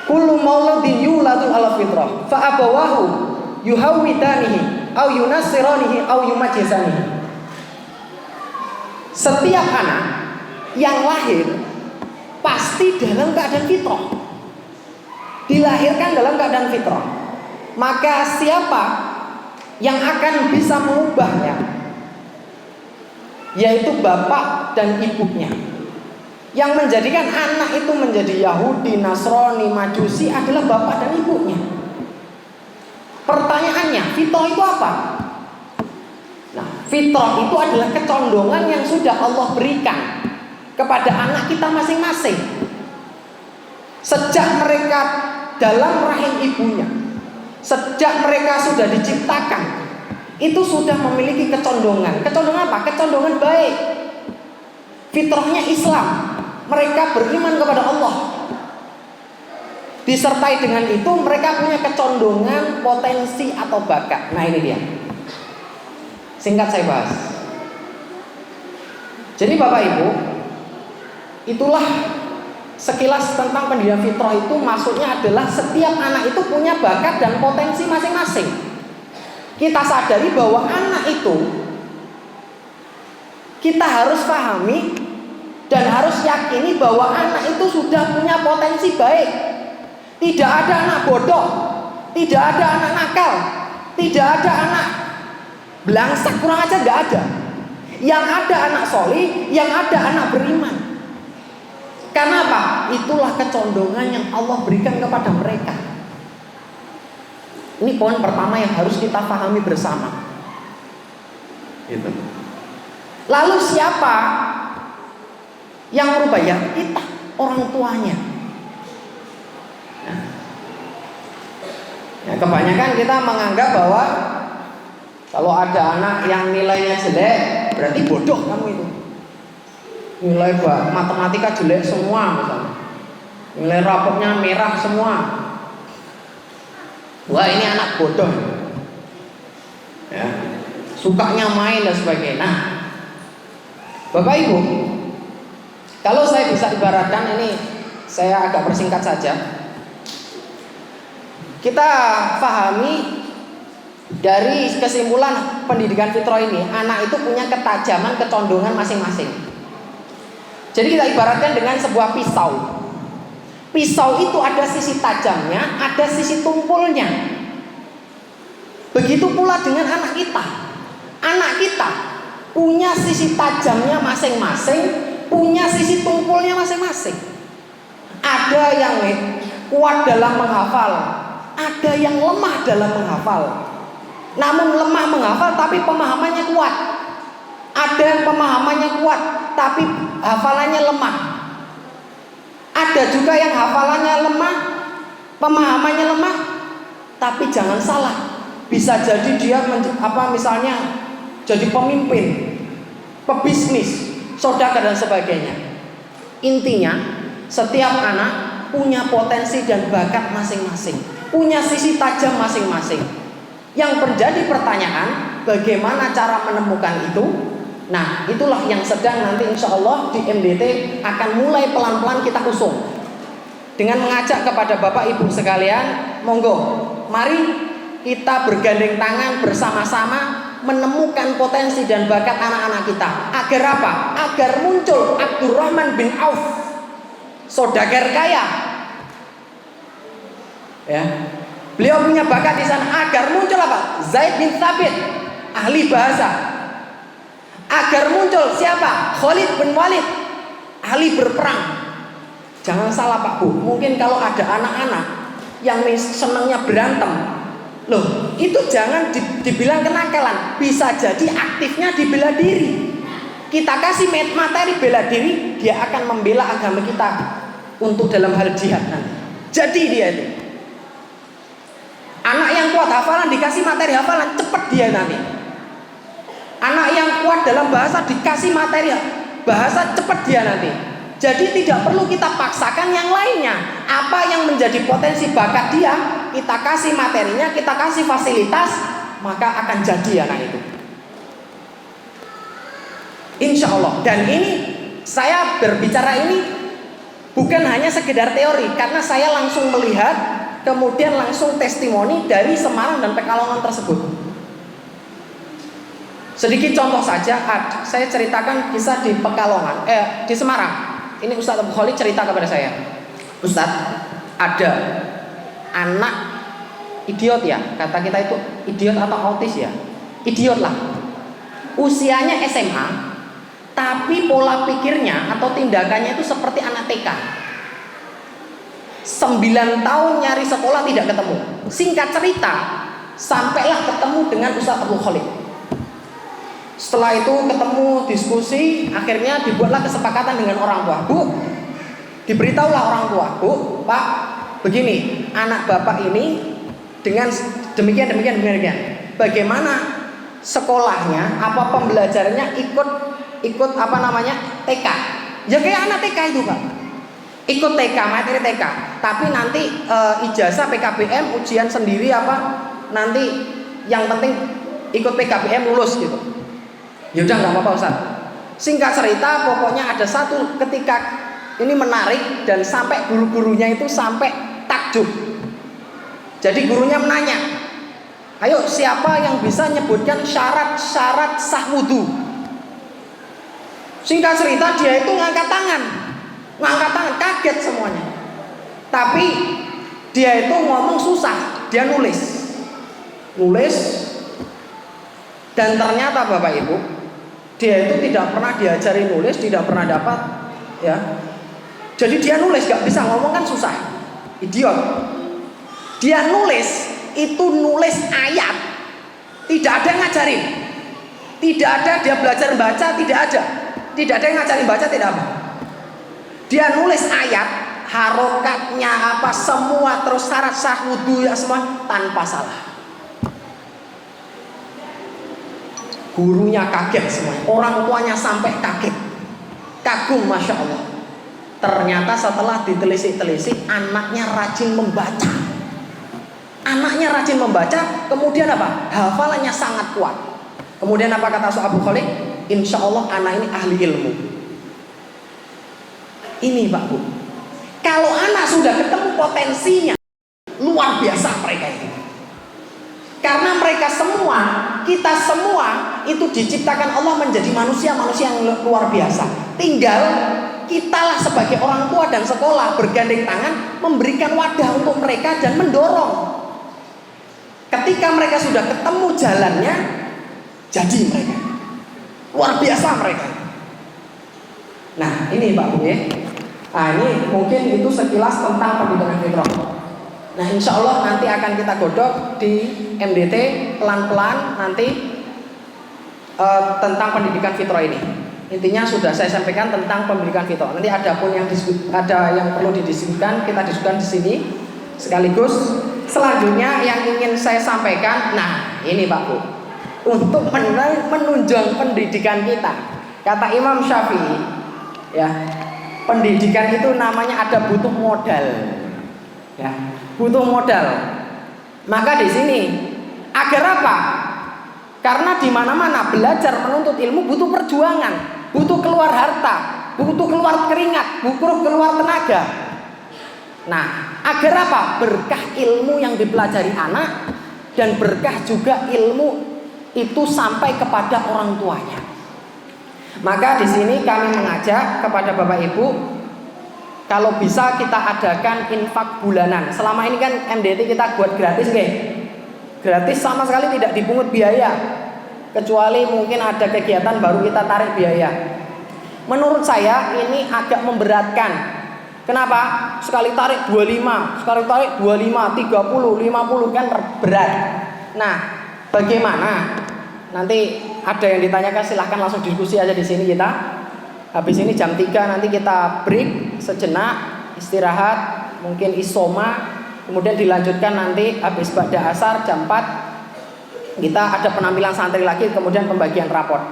Kullu mauludin yuladul ala fitrah fa abawahu yuhawidanihi au yunassiranihi au yumajjisanihi. Setiap anak yang lahir pasti dalam keadaan fitrah, dilahirkan dalam keadaan fitrah. Maka siapa yang akan bisa mengubahnya, yaitu bapak dan ibunya. Yang menjadikan anak itu menjadi Yahudi, Nasrani, Majusi adalah bapak dan ibunya. Pertanyaannya, fitrah itu apa? Nah, fitrah itu adalah kecondongan yang sudah Allah berikan kepada anak kita masing-masing sejak mereka dalam rahim ibunya. sejak mereka sudah diciptakan itu sudah memiliki kecondongan. Kecondongan apa? Kecondongan baik. Fitrahnya Islam. Mereka beriman kepada Allah. Disertai dengan itu mereka punya kecondongan, potensi atau bakat. Nah ini dia. Singkat saya bahas. Jadi Bapak Ibu, itulah sekilas tentang pendidikan fitrah itu. Maksudnya adalah setiap anak itu punya bakat dan potensi masing-masing. Kita sadari bahwa anak itu kita harus pahami dan harus yakini bahwa anak itu sudah punya potensi baik. Tidak ada anak bodoh, tidak ada anak nakal, tidak ada anak belangsak kurang aja, tidak ada. Yang ada anak solih, yang ada anak beriman. Karena apa? Itulah kecondongan yang Allah berikan kepada mereka. Ini poin pertama yang harus kita pahami bersama. Gitu. Lalu siapa yang merubah? Ya kita, orang tuanya. Ya, kebanyakan kita menganggap bahwa kalau ada anak yang nilainya jelek berarti bodoh kamu itu. Nilai matematika jelek semua misalnya. Nilai rapotnya merah semua. Wah ini anak bodoh. Ya, sukanya main dan sebagainya. Nah, Bapak Ibu, kalau saya bisa ibaratkan ini, saya agak persingkat saja. Kita pahami dari kesimpulan pendidikan fitrah ini, anak itu punya ketajaman, kecondongan masing-masing. Jadi kita ibaratkan dengan sebuah pisau. Pisau itu ada sisi tajamnya, ada sisi tumpulnya. Begitu pula dengan anak kita. Anak kita punya sisi tajamnya masing-masing, punya sisi tumpulnya masing-masing. Ada yang kuat dalam menghafal, ada yang lemah dalam menghafal. Namun lemah menghafal tapi pemahamannya kuat. Ada yang pemahamannya kuat tapi hafalannya lemah. Ada juga yang hafalannya lemah, pemahamannya lemah, tapi jangan salah, bisa jadi dia misalnya jadi pemimpin, pebisnis, saudagar dan sebagainya. Intinya setiap anak punya potensi dan bakat masing-masing, punya sisi tajam masing-masing. Yang menjadi pertanyaan, bagaimana cara menemukan itu? Nah, itulah yang sedang nanti insya Allah di MDT akan mulai pelan-pelan kita usung. Dengan mengajak kepada Bapak Ibu sekalian, monggo, mari kita bergandeng tangan bersama-sama menemukan potensi dan bakat anak-anak kita. Agar apa? Agar muncul Abdurrahman bin Auf, saudagar kaya. Ya. Beliau punya bakat di sana. Agar muncul apa? Zaid bin Thabit, ahli bahasa. Agar muncul siapa? Khalid bin Walid, ahli berperang. Jangan salah Pak Bu, mungkin kalau ada anak-anak yang senangnya berantem, loh itu jangan dibilang kenakalan. Bisa jadi aktifnya di bela diri. Kita kasih materi bela diri, dia akan membela agama kita untuk dalam hal jihad nanti. Jadi dia itu anak yang kuat hafalan, dikasih materi hafalan, cepat dia nanti. Anak yang kuat dalam bahasa dikasih materi bahasa, cepat dia nanti. Jadi tidak perlu kita paksakan yang lainnya. Apa yang menjadi potensi bakat dia, kita kasih materinya, kita kasih fasilitas, maka akan jadi anak itu. Insya Allah. Dan ini saya berbicara ini bukan hanya sekedar teori, karena saya langsung melihat, kemudian langsung testimoni dari Semarang dan Pekalongan tersebut. Sedikit contoh saja, saya ceritakan kisah di Pekalongan, di Semarang. Ini Ustadz Abu Khalid cerita kepada saya, Ustadz, ada anak idiot ya, kata kita itu idiot atau autis ya, idiot lah. Usianya SMA, tapi pola pikirnya atau tindakannya itu seperti anak TK. 9 tahun nyari sekolah tidak ketemu. Singkat cerita, sampailah ketemu dengan Ustadz Abu Khalid. Setelah itu ketemu, diskusi, akhirnya dibuatlah kesepakatan dengan orang tua. Bu, diberitahulah orang tua, Bu, Pak, begini, anak bapak ini dengan demikian. Bagaimana sekolahnya, apa pembelajarannya ikut apa namanya TK? Ya kayak anak TK itu Pak. Ikut TK, materi TK. Tapi nanti ijazah PKBM ujian sendiri apa? Nanti yang penting ikut PKBM lulus gitu. Ya udah nggak apa-apa Ustaz. Singkat cerita, pokoknya ada satu ketika ini menarik dan sampai guru-gurunya itu sampai takjub. Jadi gurunya menanya, ayo siapa yang bisa nyebutkan syarat-syarat sah wudu? Singkat cerita dia itu ngangkat tangan, kaget semuanya. Tapi dia itu ngomong susah, dia nulis, dan ternyata Bapak Ibu, dia itu tidak pernah diajari nulis, tidak pernah dapat, ya. Jadi dia nulis, gak bisa ngomong kan susah, idiot. Dia nulis, itu nulis ayat, tidak ada yang ngajarin, tidak ada dia belajar baca, tidak ada yang ngajarin baca, tidak apa. Dia nulis ayat, harokatnya apa semua, terus syarat sah wudu ya semua tanpa salah. Gurunya kaget semua, orang tuanya sampai kaget, kagum, masya Allah. Ternyata setelah ditelisik-telisik, anaknya rajin membaca, kemudian apa? Hafalannya sangat kuat. Kemudian apa kata Abu Khalid? Insya Allah anak ini ahli ilmu. Ini Pak Bu, kalau anak sudah ketemu potensinya, luar biasa mereka ini. Karena mereka semua, kita semua itu diciptakan Allah menjadi manusia yang luar biasa. Tinggal kitalah sebagai orang tua dan sekolah bergandeng tangan memberikan wadah untuk mereka dan mendorong. Ketika mereka sudah ketemu jalannya, jadi mereka luar biasa mereka. Nah ini Pak Bu ya. Nah ini mungkin itu sekilas tentang pendidikan fitrah. Nah insya Allah nanti akan kita godok di MDT pelan-pelan nanti tentang pendidikan fitrah ini. Intinya sudah saya sampaikan tentang pendidikan fitrah. Nanti ada pun yang perlu didiskusikan, kita diskusikan di sini. Sekaligus selanjutnya yang ingin saya sampaikan, nah ini Pak Bu, untuk menunjang pendidikan kita. Kata Imam Syafi'i, ya pendidikan itu namanya ada butuh modal. Ya, butuh modal. Maka di sini agar apa? Karena di mana-mana belajar menuntut ilmu butuh perjuangan, butuh keluar harta, butuh keluar keringat, butuh keluar tenaga. Nah, agar apa? Berkah ilmu yang dipelajari anak dan berkah juga ilmu itu sampai kepada orang tuanya. Maka di sini kami mengajak kepada Bapak Ibu, kalau bisa kita adakan infak bulanan. Selama ini kan MDT kita buat gratis, gratis sama sekali tidak dipungut biaya. Kecuali mungkin ada kegiatan baru kita tarik biaya. Menurut saya ini agak memberatkan. Kenapa? Sekali tarik 25, sekali tarik 25, 30, 50 kan berat. Nah, bagaimana? Nanti ada yang ditanyakan silahkan langsung diskusi aja di sini kita. Habis ini jam 3 nanti kita break sejenak, istirahat, mungkin isoma, kemudian dilanjutkan nanti habis ba'da asar jam 4 kita ada penampilan santri lagi, kemudian pembagian raport.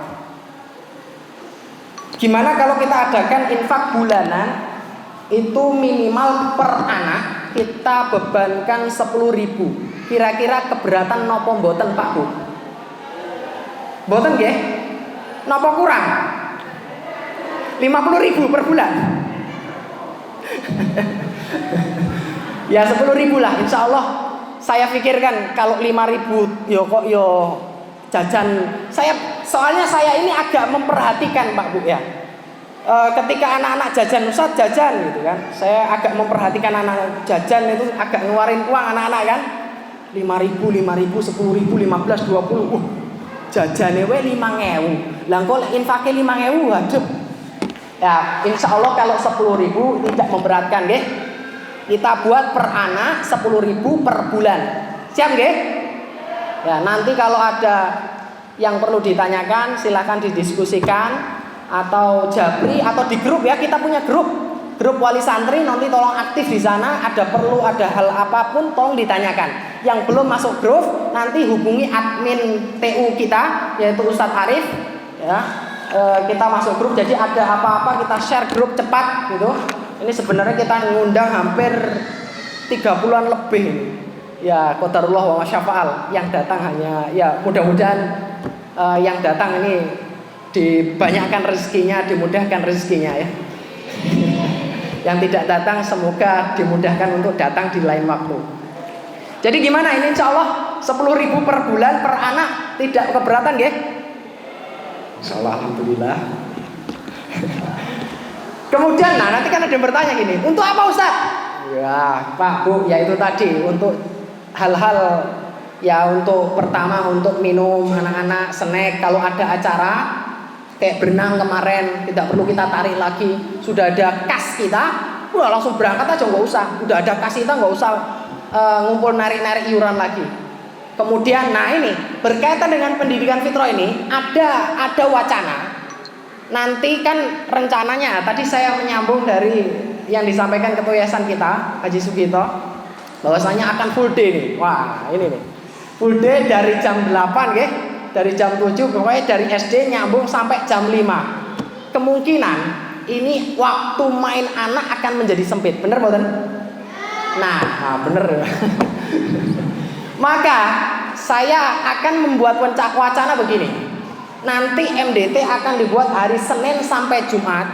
Gimana kalau kita adakan infak bulanan itu minimal per anak kita bebankan 10.000. Kira-kira keberatan nopo mboten Pak Bu? Mboten nggih? Nopo kurang? 50.000 per bulan. Ya 10.000 lah, insya Allah. Saya pikirkan kalau 5.000 yo jajan. Soalnya saya ini agak memperhatikan Pak Bu ya. Ketika anak-anak jajan, Ustaz jajan gitu kan, saya agak memperhatikan anak-anak jajan itu agak ngeluarin uang anak-anak kan. 5.000, 10.000, 15, 20. Jajane we 5.000. Lah kok infake 5.000 waduh. Ya, insya Allah kalau 10.000 tidak memberatkan nggih. Kita buat per anak 10.000 per bulan. Siap nggih? Ya, nanti kalau ada yang perlu ditanyakan silakan didiskusikan atau japri atau di grup ya, kita punya grup grup wali santri nanti tolong aktif di sana. Ada hal apapun tolong ditanyakan. Yang belum masuk grup nanti hubungi admin TU kita yaitu Ustadz Arif ya. Kita masuk grup, jadi ada apa-apa kita share grup cepat gitu. Ini sebenarnya kita ngundang hampir 30-an lebih. Ya qadarullah wa masyafa'al. Yang datang hanya ya mudah-mudahan yang datang ini dibanyakkan rezekinya, dimudahkan rezekinya ya. Yang tidak datang semoga dimudahkan untuk datang di lain waktu. Jadi gimana ini insya Allah 10.000 per bulan per anak tidak keberatan ya? Insya Allah alhamdulillah. Kemudian nanti kan ada yang bertanya gini, untuk apa Ustaz? Ya Pak Bu, ya itu tadi untuk hal-hal ya untuk pertama untuk minum anak-anak snack kalau ada acara kayak berenang kemarin tidak perlu kita tarik lagi, sudah ada kas kita, udah langsung berangkat aja nggak usah, udah ada kas kita nggak usah ngumpul narik-narik iuran lagi. Kemudian nah ini berkaitan dengan pendidikan fitrah ini ada wacana. Nanti kan rencananya tadi saya menyambung dari yang disampaikan ketua yayasan kita Haji Sugito bahwasanya akan full day nih. Wah ini nih full day dari jam 8 ya. Dari jam 7 pokoknya dari SD nyambung sampai jam 5. Kemungkinan ini waktu main anak akan menjadi sempit. Bener boten? Nah bener. Maka saya akan membuat wacana begini. Nanti MDT akan dibuat hari Senin sampai Jumat.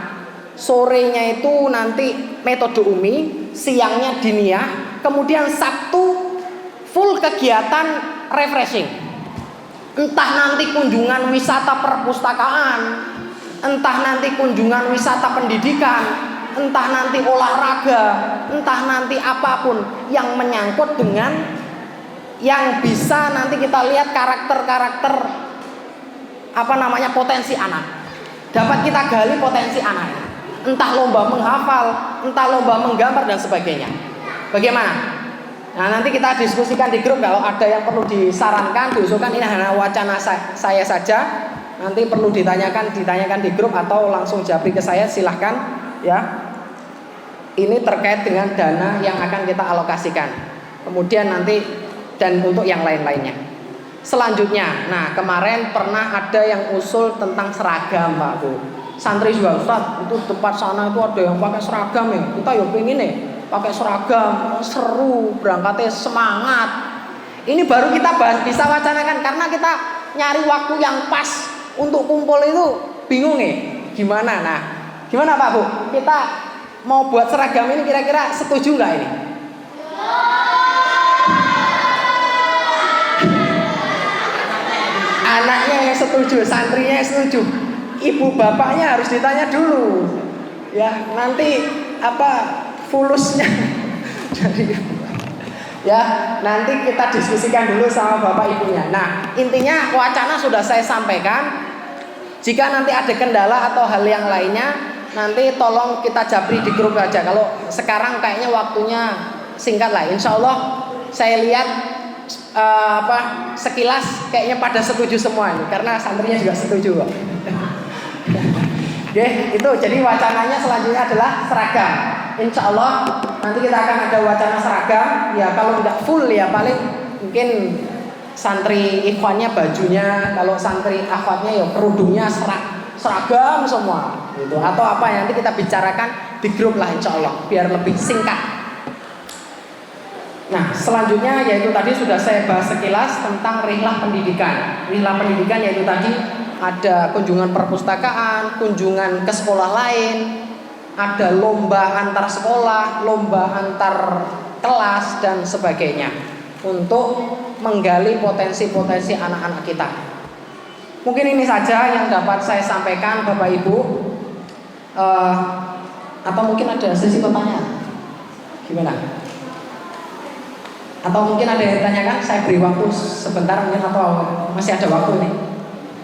Sorenya itu nanti metode umi, siangnya diniyah, kemudian Sabtu full kegiatan refreshing. Entah nanti kunjungan wisata perpustakaan, entah nanti kunjungan wisata pendidikan, entah nanti olahraga, entah nanti apapun yang menyangkut dengan yang bisa nanti kita lihat karakter-karakter potensi anak. Dapat kita gali potensi anak. Entah lomba menghafal, entah lomba menggambar dan sebagainya. Bagaimana? Nah nanti kita diskusikan di grup kalau ada yang perlu disarankan, diusulkan ini hanya wacana saya saja. Nanti perlu ditanyakan di grup atau langsung japri ke saya silahkan ya. Ini terkait dengan dana yang akan kita alokasikan. Kemudian nanti dan untuk yang lain-lainnya. Selanjutnya, nah kemarin pernah ada yang usul tentang seragam Pak Bu. Santri juga Ustaz, itu tempat sana itu ada yang pakai seragam ya. Kita ya pengen nih pakai seragam, seru, berangkatnya semangat. Ini baru kita bisa wacanakan karena kita nyari waktu yang pas untuk kumpul itu bingung nih. Gimana? Nah, gimana Pak Bu? Kita mau buat seragam ini kira-kira setuju nggak ini? Anaknya yang setuju, santrinya yang setuju. Ibu bapaknya harus ditanya dulu. Ya, nanti fulusnya jadi ya nanti kita diskusikan dulu sama bapak ibunya. Nah intinya wacana sudah saya sampaikan. Jika nanti ada kendala atau hal yang lainnya nanti tolong kita japri di grup aja. Kalau sekarang kayaknya waktunya singkat lah. Insya Allah saya lihat sekilas kayaknya pada setuju semua nih, karena santrinya juga setuju kok. Oke, itu jadi wacananya selanjutnya adalah seragam. Insya Allah nanti kita akan ada wacana seragam. Ya kalau tidak full ya paling mungkin santri ikhwannya bajunya, kalau santri akhwatnya ya kerudungnya seragam semua gitu. Atau apa yang nanti kita bicarakan di grup lah insya Allah biar lebih singkat. Nah selanjutnya yaitu tadi sudah saya bahas sekilas tentang rihlah pendidikan. Rihlah pendidikan yaitu tadi ada kunjungan perpustakaan, kunjungan ke sekolah lain, ada lomba antar sekolah, lomba antar kelas dan sebagainya untuk menggali potensi-potensi anak-anak kita. Mungkin ini saja yang dapat saya sampaikan Bapak Ibu. Atau mungkin ada sesi pertanyaan? Gimana? Atau mungkin ada yang ditanyakan? Saya beri waktu sebentar mungkin atau masih ada waktu nih.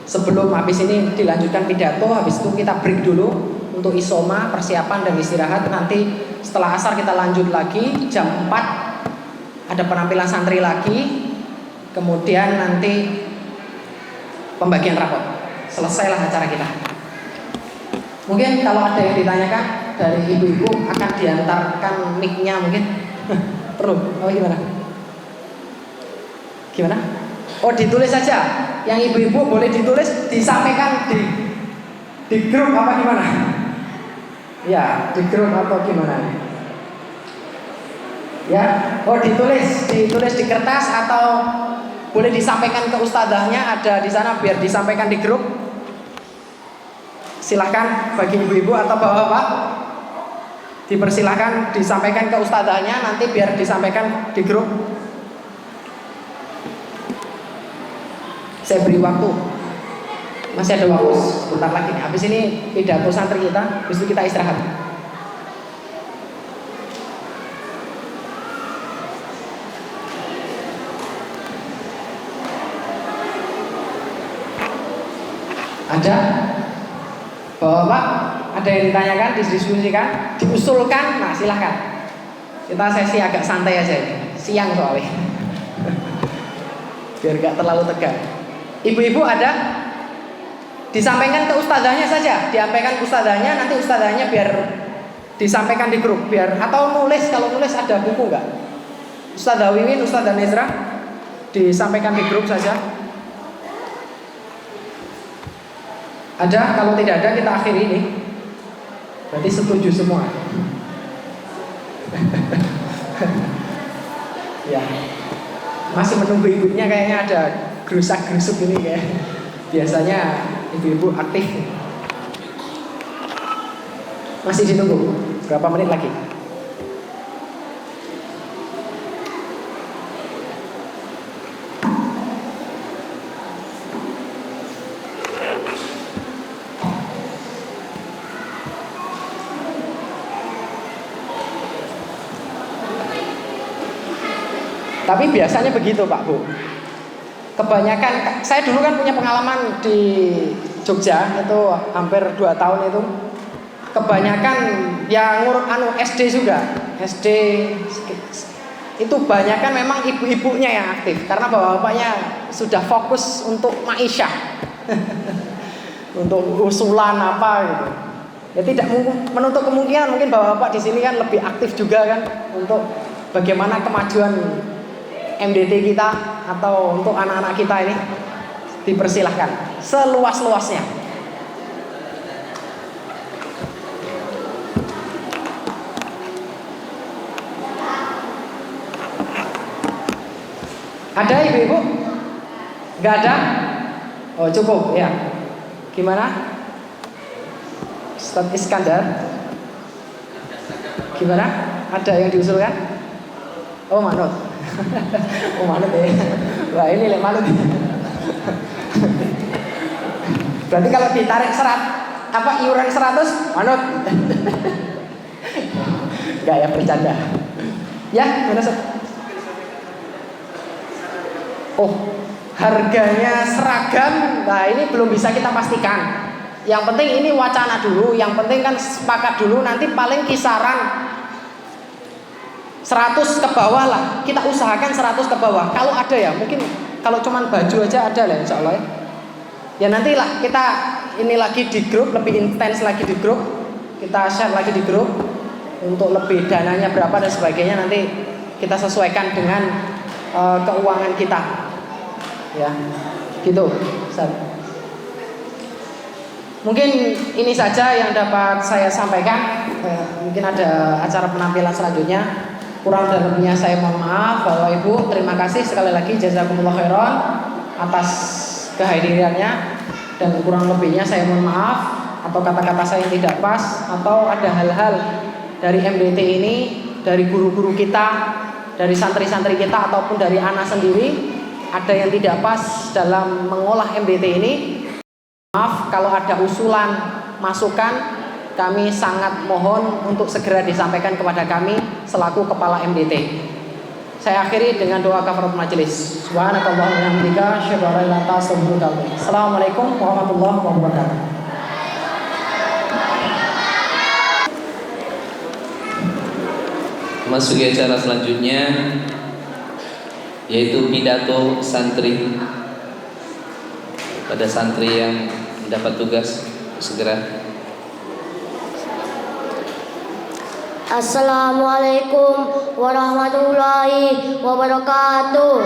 Sebelum habis ini dilanjutkan pidato, habis itu kita break dulu untuk isoma, persiapan dan istirahat. Nanti setelah asar kita lanjut lagi jam 4 ada penampilan santri lagi. Kemudian nanti pembagian rapot. Selesailah acara kita. Mungkin kalau ada yang ditanyakan. dari ibu-ibu akan diantarkan mic-nya mungkin? Perlu? Oh gimana? Gimana? Oh ditulis saja. Yang ibu-ibu boleh ditulis, disampaikan di grup apa gimana? Ya, di grup atau gimana? Ya, oh ditulis di kertas atau boleh disampaikan ke ustadzahnya, ada di sana biar disampaikan di grup. Silahkan bagi ibu-ibu atau bapak-bapak, dipersilahkan disampaikan ke ustadzahnya, nanti biar disampaikan di grup. Saya beri waktu, masih ada waktu sebentar lagi nih. Habis ini pidato santri kita, habis itu kita istirahat. Ada? Bapak, ada yang ditanyakan, didiskusikan, diusulkan? Nah silahkan. Kita sesi agak santai aja ini, siang soalnya, biar gak terlalu tegang. Ibu-ibu ada? Disampaikan ke ustadzahnya saja, disampaikan ke ustadzahnya, nanti ustadzahnya biar disampaikan di grup, biar atau nulis, kalau nulis ada buku nggak? Ustadzah Wiwin, Ustadzah Nezra, disampaikan di grup saja. Ada? Kalau tidak ada kita akhiri ini. Berarti setuju semua. Ya, masih menunggu ibunya, kayaknya ada gerusak-gerusuk ini kayak. Biasanya ibu-ibu aktif. Masih ditunggu. Berapa menit lagi? Tapi biasanya begitu Pak Bu. Kebanyakan, saya dulu kan punya pengalaman di Jogja itu hampir 2 tahun itu. Kebanyakan yang SD juga, SD itu banyak kan memang ibu-ibunya yang aktif karena bapak-bapaknya sudah fokus untuk ma'isyah, untuk usulan apa gitu. Ya tidak menutup kemungkinan mungkin bapak-bapak di sini kan lebih aktif juga kan untuk bagaimana kemajuan MDT kita atau untuk anak-anak kita ini. Dipersilahkan seluas-luasnya. Ada ibu-ibu? Gak ada? Oh cukup ya. Gimana? Ustaz Iskandar? Gimana? Ada yang diusulkan? Oh manut. Oh manut ya. Wah ini manut. Berarti kalau ditarik iuran 100 manut. Enggak ya, bercanda. Ya, mana Sob? Oh, harganya seragam. Nah, ini belum bisa kita pastikan. Yang penting ini wacana dulu, yang penting kan sepakat dulu, nanti paling kisaran 100 ke bawah lah. Kita usahakan 100 ke bawah. Kalau ada ya, mungkin kalau cuman baju aja ada lah insyaallah. Ya nantilah kita ini lagi di grup, lebih intens lagi di grup. Kita share lagi di grup untuk lebih dananya berapa dan sebagainya, nanti kita sesuaikan dengan keuangan kita. Ya. Gitu. Ustaz. Mungkin ini saja yang dapat saya sampaikan. Mungkin ada acara penampilan selanjutnya. Kurang dan lebihnya saya mohon maaf. Bapak Ibu, terima kasih sekali lagi, jazakumullah khairan atas kehadirannya, dan kurang lebihnya saya mohon maaf atau kata-kata saya yang tidak pas, atau ada hal-hal dari MDT ini, dari guru-guru kita, dari santri-santri kita, ataupun dari anak sendiri ada yang tidak pas dalam mengolah MDT ini. Maaf kalau ada usulan, masukan, kami sangat mohon untuk segera disampaikan kepada kami selaku kepala MDT. Saya akhiri dengan doa kafaratul majelis. Subhanakallahumma wa bihamdika asyhadu an la ilaha illa anta astaghfiruka wa atubu ilaik. Assalamualaikum warahmatullahi wabarakatuh. Masuki acara selanjutnya, yaitu pidato santri. Pada santri yang mendapat tugas segera. Assalamualaikum warahmatullahi wabarakatuh.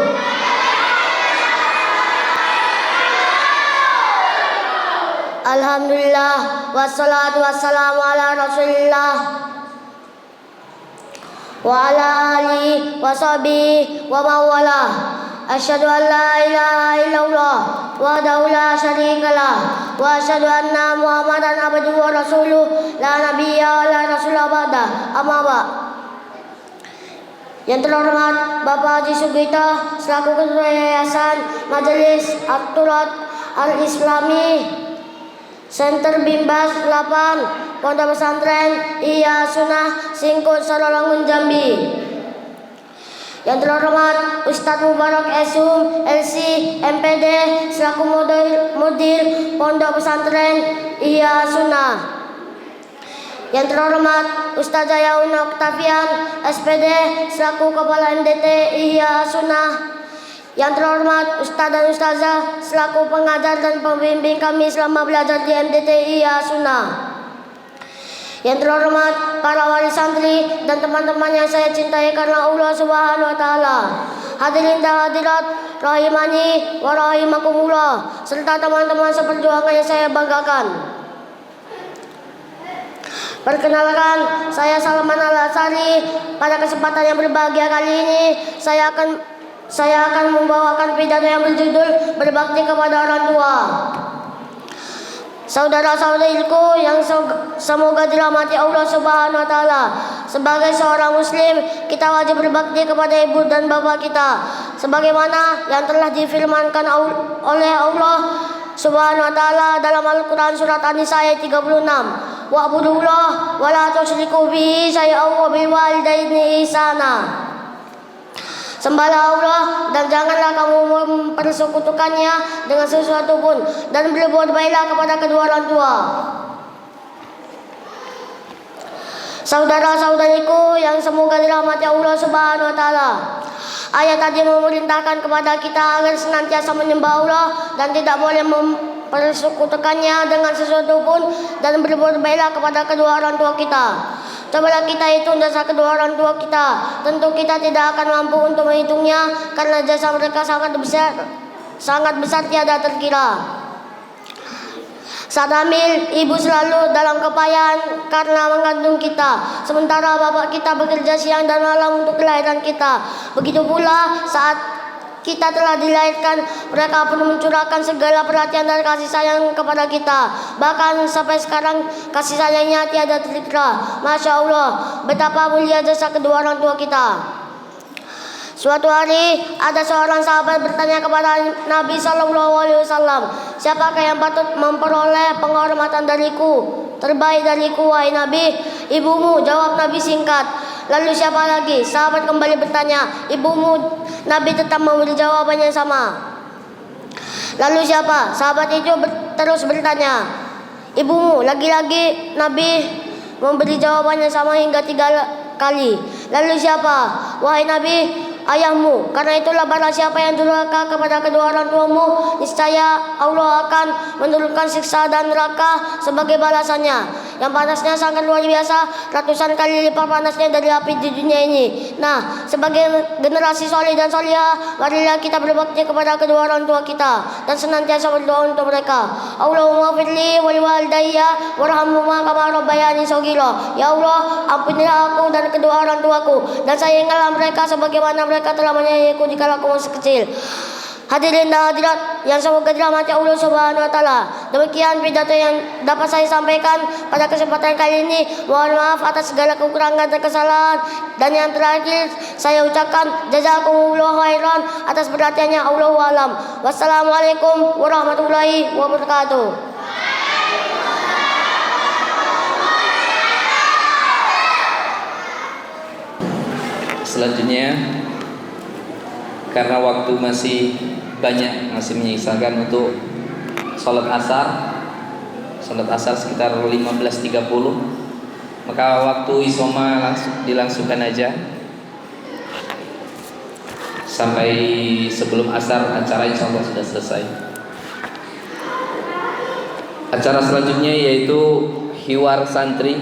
Alhamdulillah wassalatu wassalamu ala Rasulillah wa ala alihi wa sahbihi wa mawala. Asyhadu an la ilaha illallah wahdahu la syarikalah wa asyhadu anna Muhammadan abduhu wa rasuluh la nabiyya wa la rasula ba'da. Amma ba'd. Yang terhormat Bapak Haji Sugito selaku Ketua Yayasan Majelis At-Turat Al-Islami Center Bimbas 8 Pondok Pesantren Ihya Sunnah Singkut Saralangun Jambi. Yang terhormat Ustadz Mubarak Esum LC MPD selaku Mudir Pondok Pesantren Ihya Sunnah. Yang terhormat Ustaz Yaun Oktavian SPD selaku Kepala MDT Ihya Sunnah. Yang terhormat Ustaz dan Ustazah selaku pengajar dan pembimbing kami selama belajar di MDT Ihya Sunnah. Yang terhormat para wali santri dan teman-teman yang saya cintai karena Allah Subhanahu wa taala. Hadirin dan hadirat rahimani wa rahimakumullah serta teman-teman seperjuangan yang saya banggakan. Perkenalkan, saya Salman Al-Asari. Pada kesempatan yang berbahagia kali ini saya akan membawakan pidato yang berjudul Berbakti kepada Orang Tua. Saudara-saudariku yang semoga dirahmati Allah Subhanahu wa taala. Sebagai seorang muslim, kita wajib berbakti kepada ibu dan bapak kita sebagaimana yang telah difirmankan oleh Allah Subhanahu wa taala dalam Al-Qur'an surat An-Nisa ayat 36. Wa'budullah wa la tusyriku bihi syai'an wa bil walidaini ihsana. Sembahlah Allah dan janganlah kamu mempersekutukannya dengan sesuatu pun, dan berbuat baiklah kepada kedua orang tua. Saudara-saudariku yang semoga dirahmati Allah Subhanahu wa taala. Ayat tadi memerintahkan kepada kita agar senantiasa menyembah Allah dan tidak boleh mempersekutukannya dengan sesuatu pun, dan berbuat baiklah kepada kedua orang tua kita. Cobalah kita hitung jasa kedua orang tua kita. Tentu kita tidak akan mampu untuk menghitungnya karena jasa mereka sangat besar tiada terkira. Saat hamil, ibu selalu dalam kepayahan karena mengandung kita, sementara bapak kita bekerja siang dan malam untuk kelahiran kita. Begitu pula saat kita telah dilahirkan, mereka pun mencurahkan segala perhatian dan kasih sayang kepada kita. Bahkan sampai sekarang kasih sayangnya tiada terkira. Masya Allah, betapa mulia jasa kedua orang tua kita. Suatu hari ada seorang sahabat bertanya kepada Nabi SAW, siapakah yang patut memperoleh penghormatan dariku, terbaik dariku wahai Nabi? Ibumu, jawab Nabi singkat. Lalu siapa lagi? Sahabat kembali bertanya. Ibumu. Nabi tetap memberi jawaban yang sama. Lalu siapa? Sahabat itu terus bertanya. Ibumu. Lagi-lagi Nabi memberi jawaban yang sama hingga 3 kali. Lalu siapa? Wahai Nabi, ayahmu. Karena itulah barang siapa yang durhaka kepada kedua orang tuamu, niscaya Allah akan menurunkan siksa dan neraka sebagai balasannya, yang panasnya sangat luar biasa, ratusan kali lipat panasnya dari api di dunia ini. Nah, sebagai generasi soleh dan solihah, marilah kita berbakti kepada kedua orang tua kita dan senantiasa berdoa untuk mereka. Allahumma firli wal walidayya warhamhuma kama rabbayani shaghira. Ya Allah, ampunilah aku dan kedua orang tuaku, dan sayangilah mereka sebagaimana mereka telah menyayangiku dikala aku masih kecil. Hadirin dan hadirat yang semoga dirahmati Allah Subhanahu wa taala. Demikian pidato yang dapat saya sampaikan pada kesempatan kali ini. Mohon maaf atas segala kekurangan dan kesalahan. Dan yang terakhir saya ucapkan jazakumullahu khairan atas perhatiannya. Allahu a'lam. Wassalamualaikum warahmatullahi wabarakatuh. Selanjutnya, karena waktu masih banyak, masih menyisakan untuk sholat asar sekitar 15.30, maka waktu isoma dilangsungkan aja sampai sebelum asar. Acara insya Allah sudah selesai. Acara selanjutnya yaitu hiwar santri.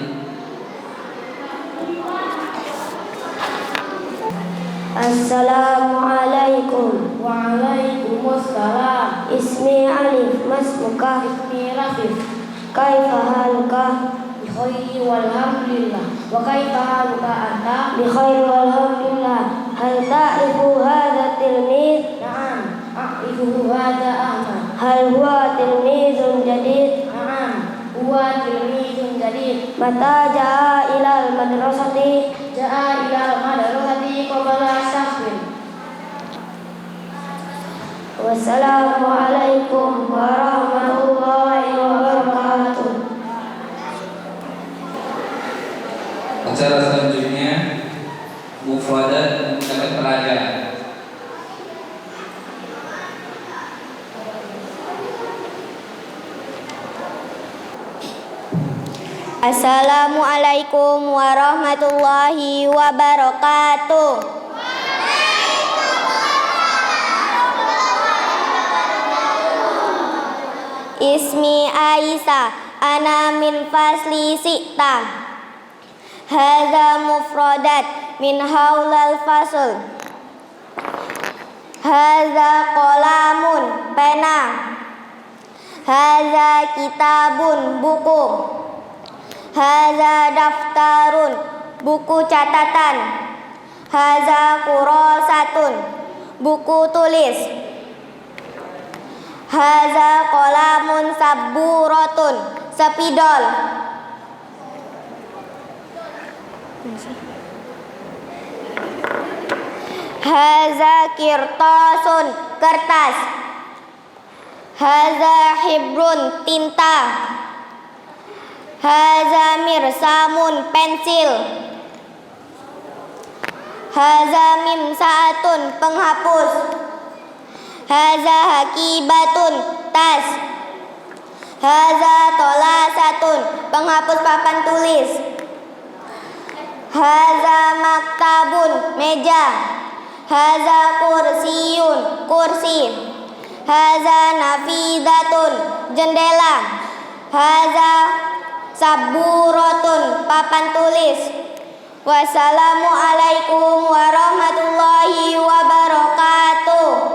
Assalamualaikum. Waalaikumsalam. Ismi Alif, masmuka? Ismi Rafif. Kaifa haluka? Bikhairi walhamdulillah. Wa kaifa haluka anta? Bikhairi walhamdulillah. Hal ta'rifu hadha tilmiz? Na'am, a'rifu hadha Ahmad. Hal huwa tilmizun jadid? Na'am, huwa tilmizun jadid. Mata ja'a ilal madrasati? Ja'a ilal madrasati qabla sahrin. Wassalamualaikum warahmatullahi wabarakatuh. Acara selanjutnya mufradat menggunakan peraga. Assalamualaikum warahmatullahi wabarakatuh. Ismi Aisyah, ana min fasli si'ta. Hadza mufradat min haulal fasl. Hadza qalamun, pena. Hadza kitabun, buku. Hadza daftarun, buku catatan. Hadza kurasatun, buku tulis. Hadza qalamun sabburatun, spidol. Hadza kirtasun, kertas. Hadza hibrun, tinta. Hadza mirsamun, pensil. Hadza mimsaatun, penghapus. Hadza hakibatun, tas. Hadza tolasatun, penghapus papan tulis. Hadza maktabun, meja. Hadza kursiyun, kursi. Hadza nafidatun, jendela. Hadza sabburatun, papan tulis. Wassalamualaikum warahmatullahi wabarakatuh.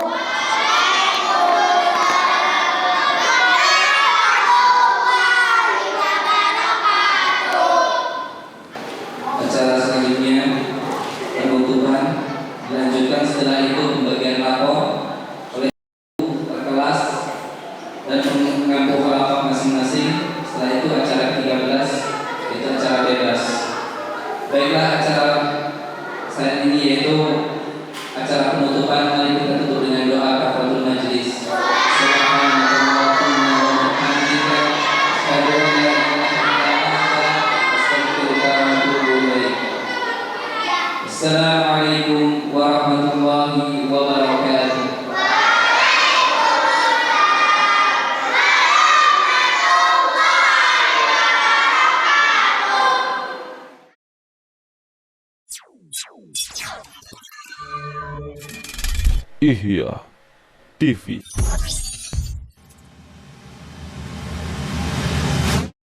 Acara selanjutnya penutupan dilanjutkan, setelah itu pembagian rapor oleh kelas dan mengambil rapor masing-masing. Setelah itu acara 13 itu acara bebas. Baiklah, acara saat ini yaitu acara penutupan. Mari kita tutup dengan doa kafaratul majlis. Assalamualaikum warahmatullahi wabarakatuh. Ihya TV.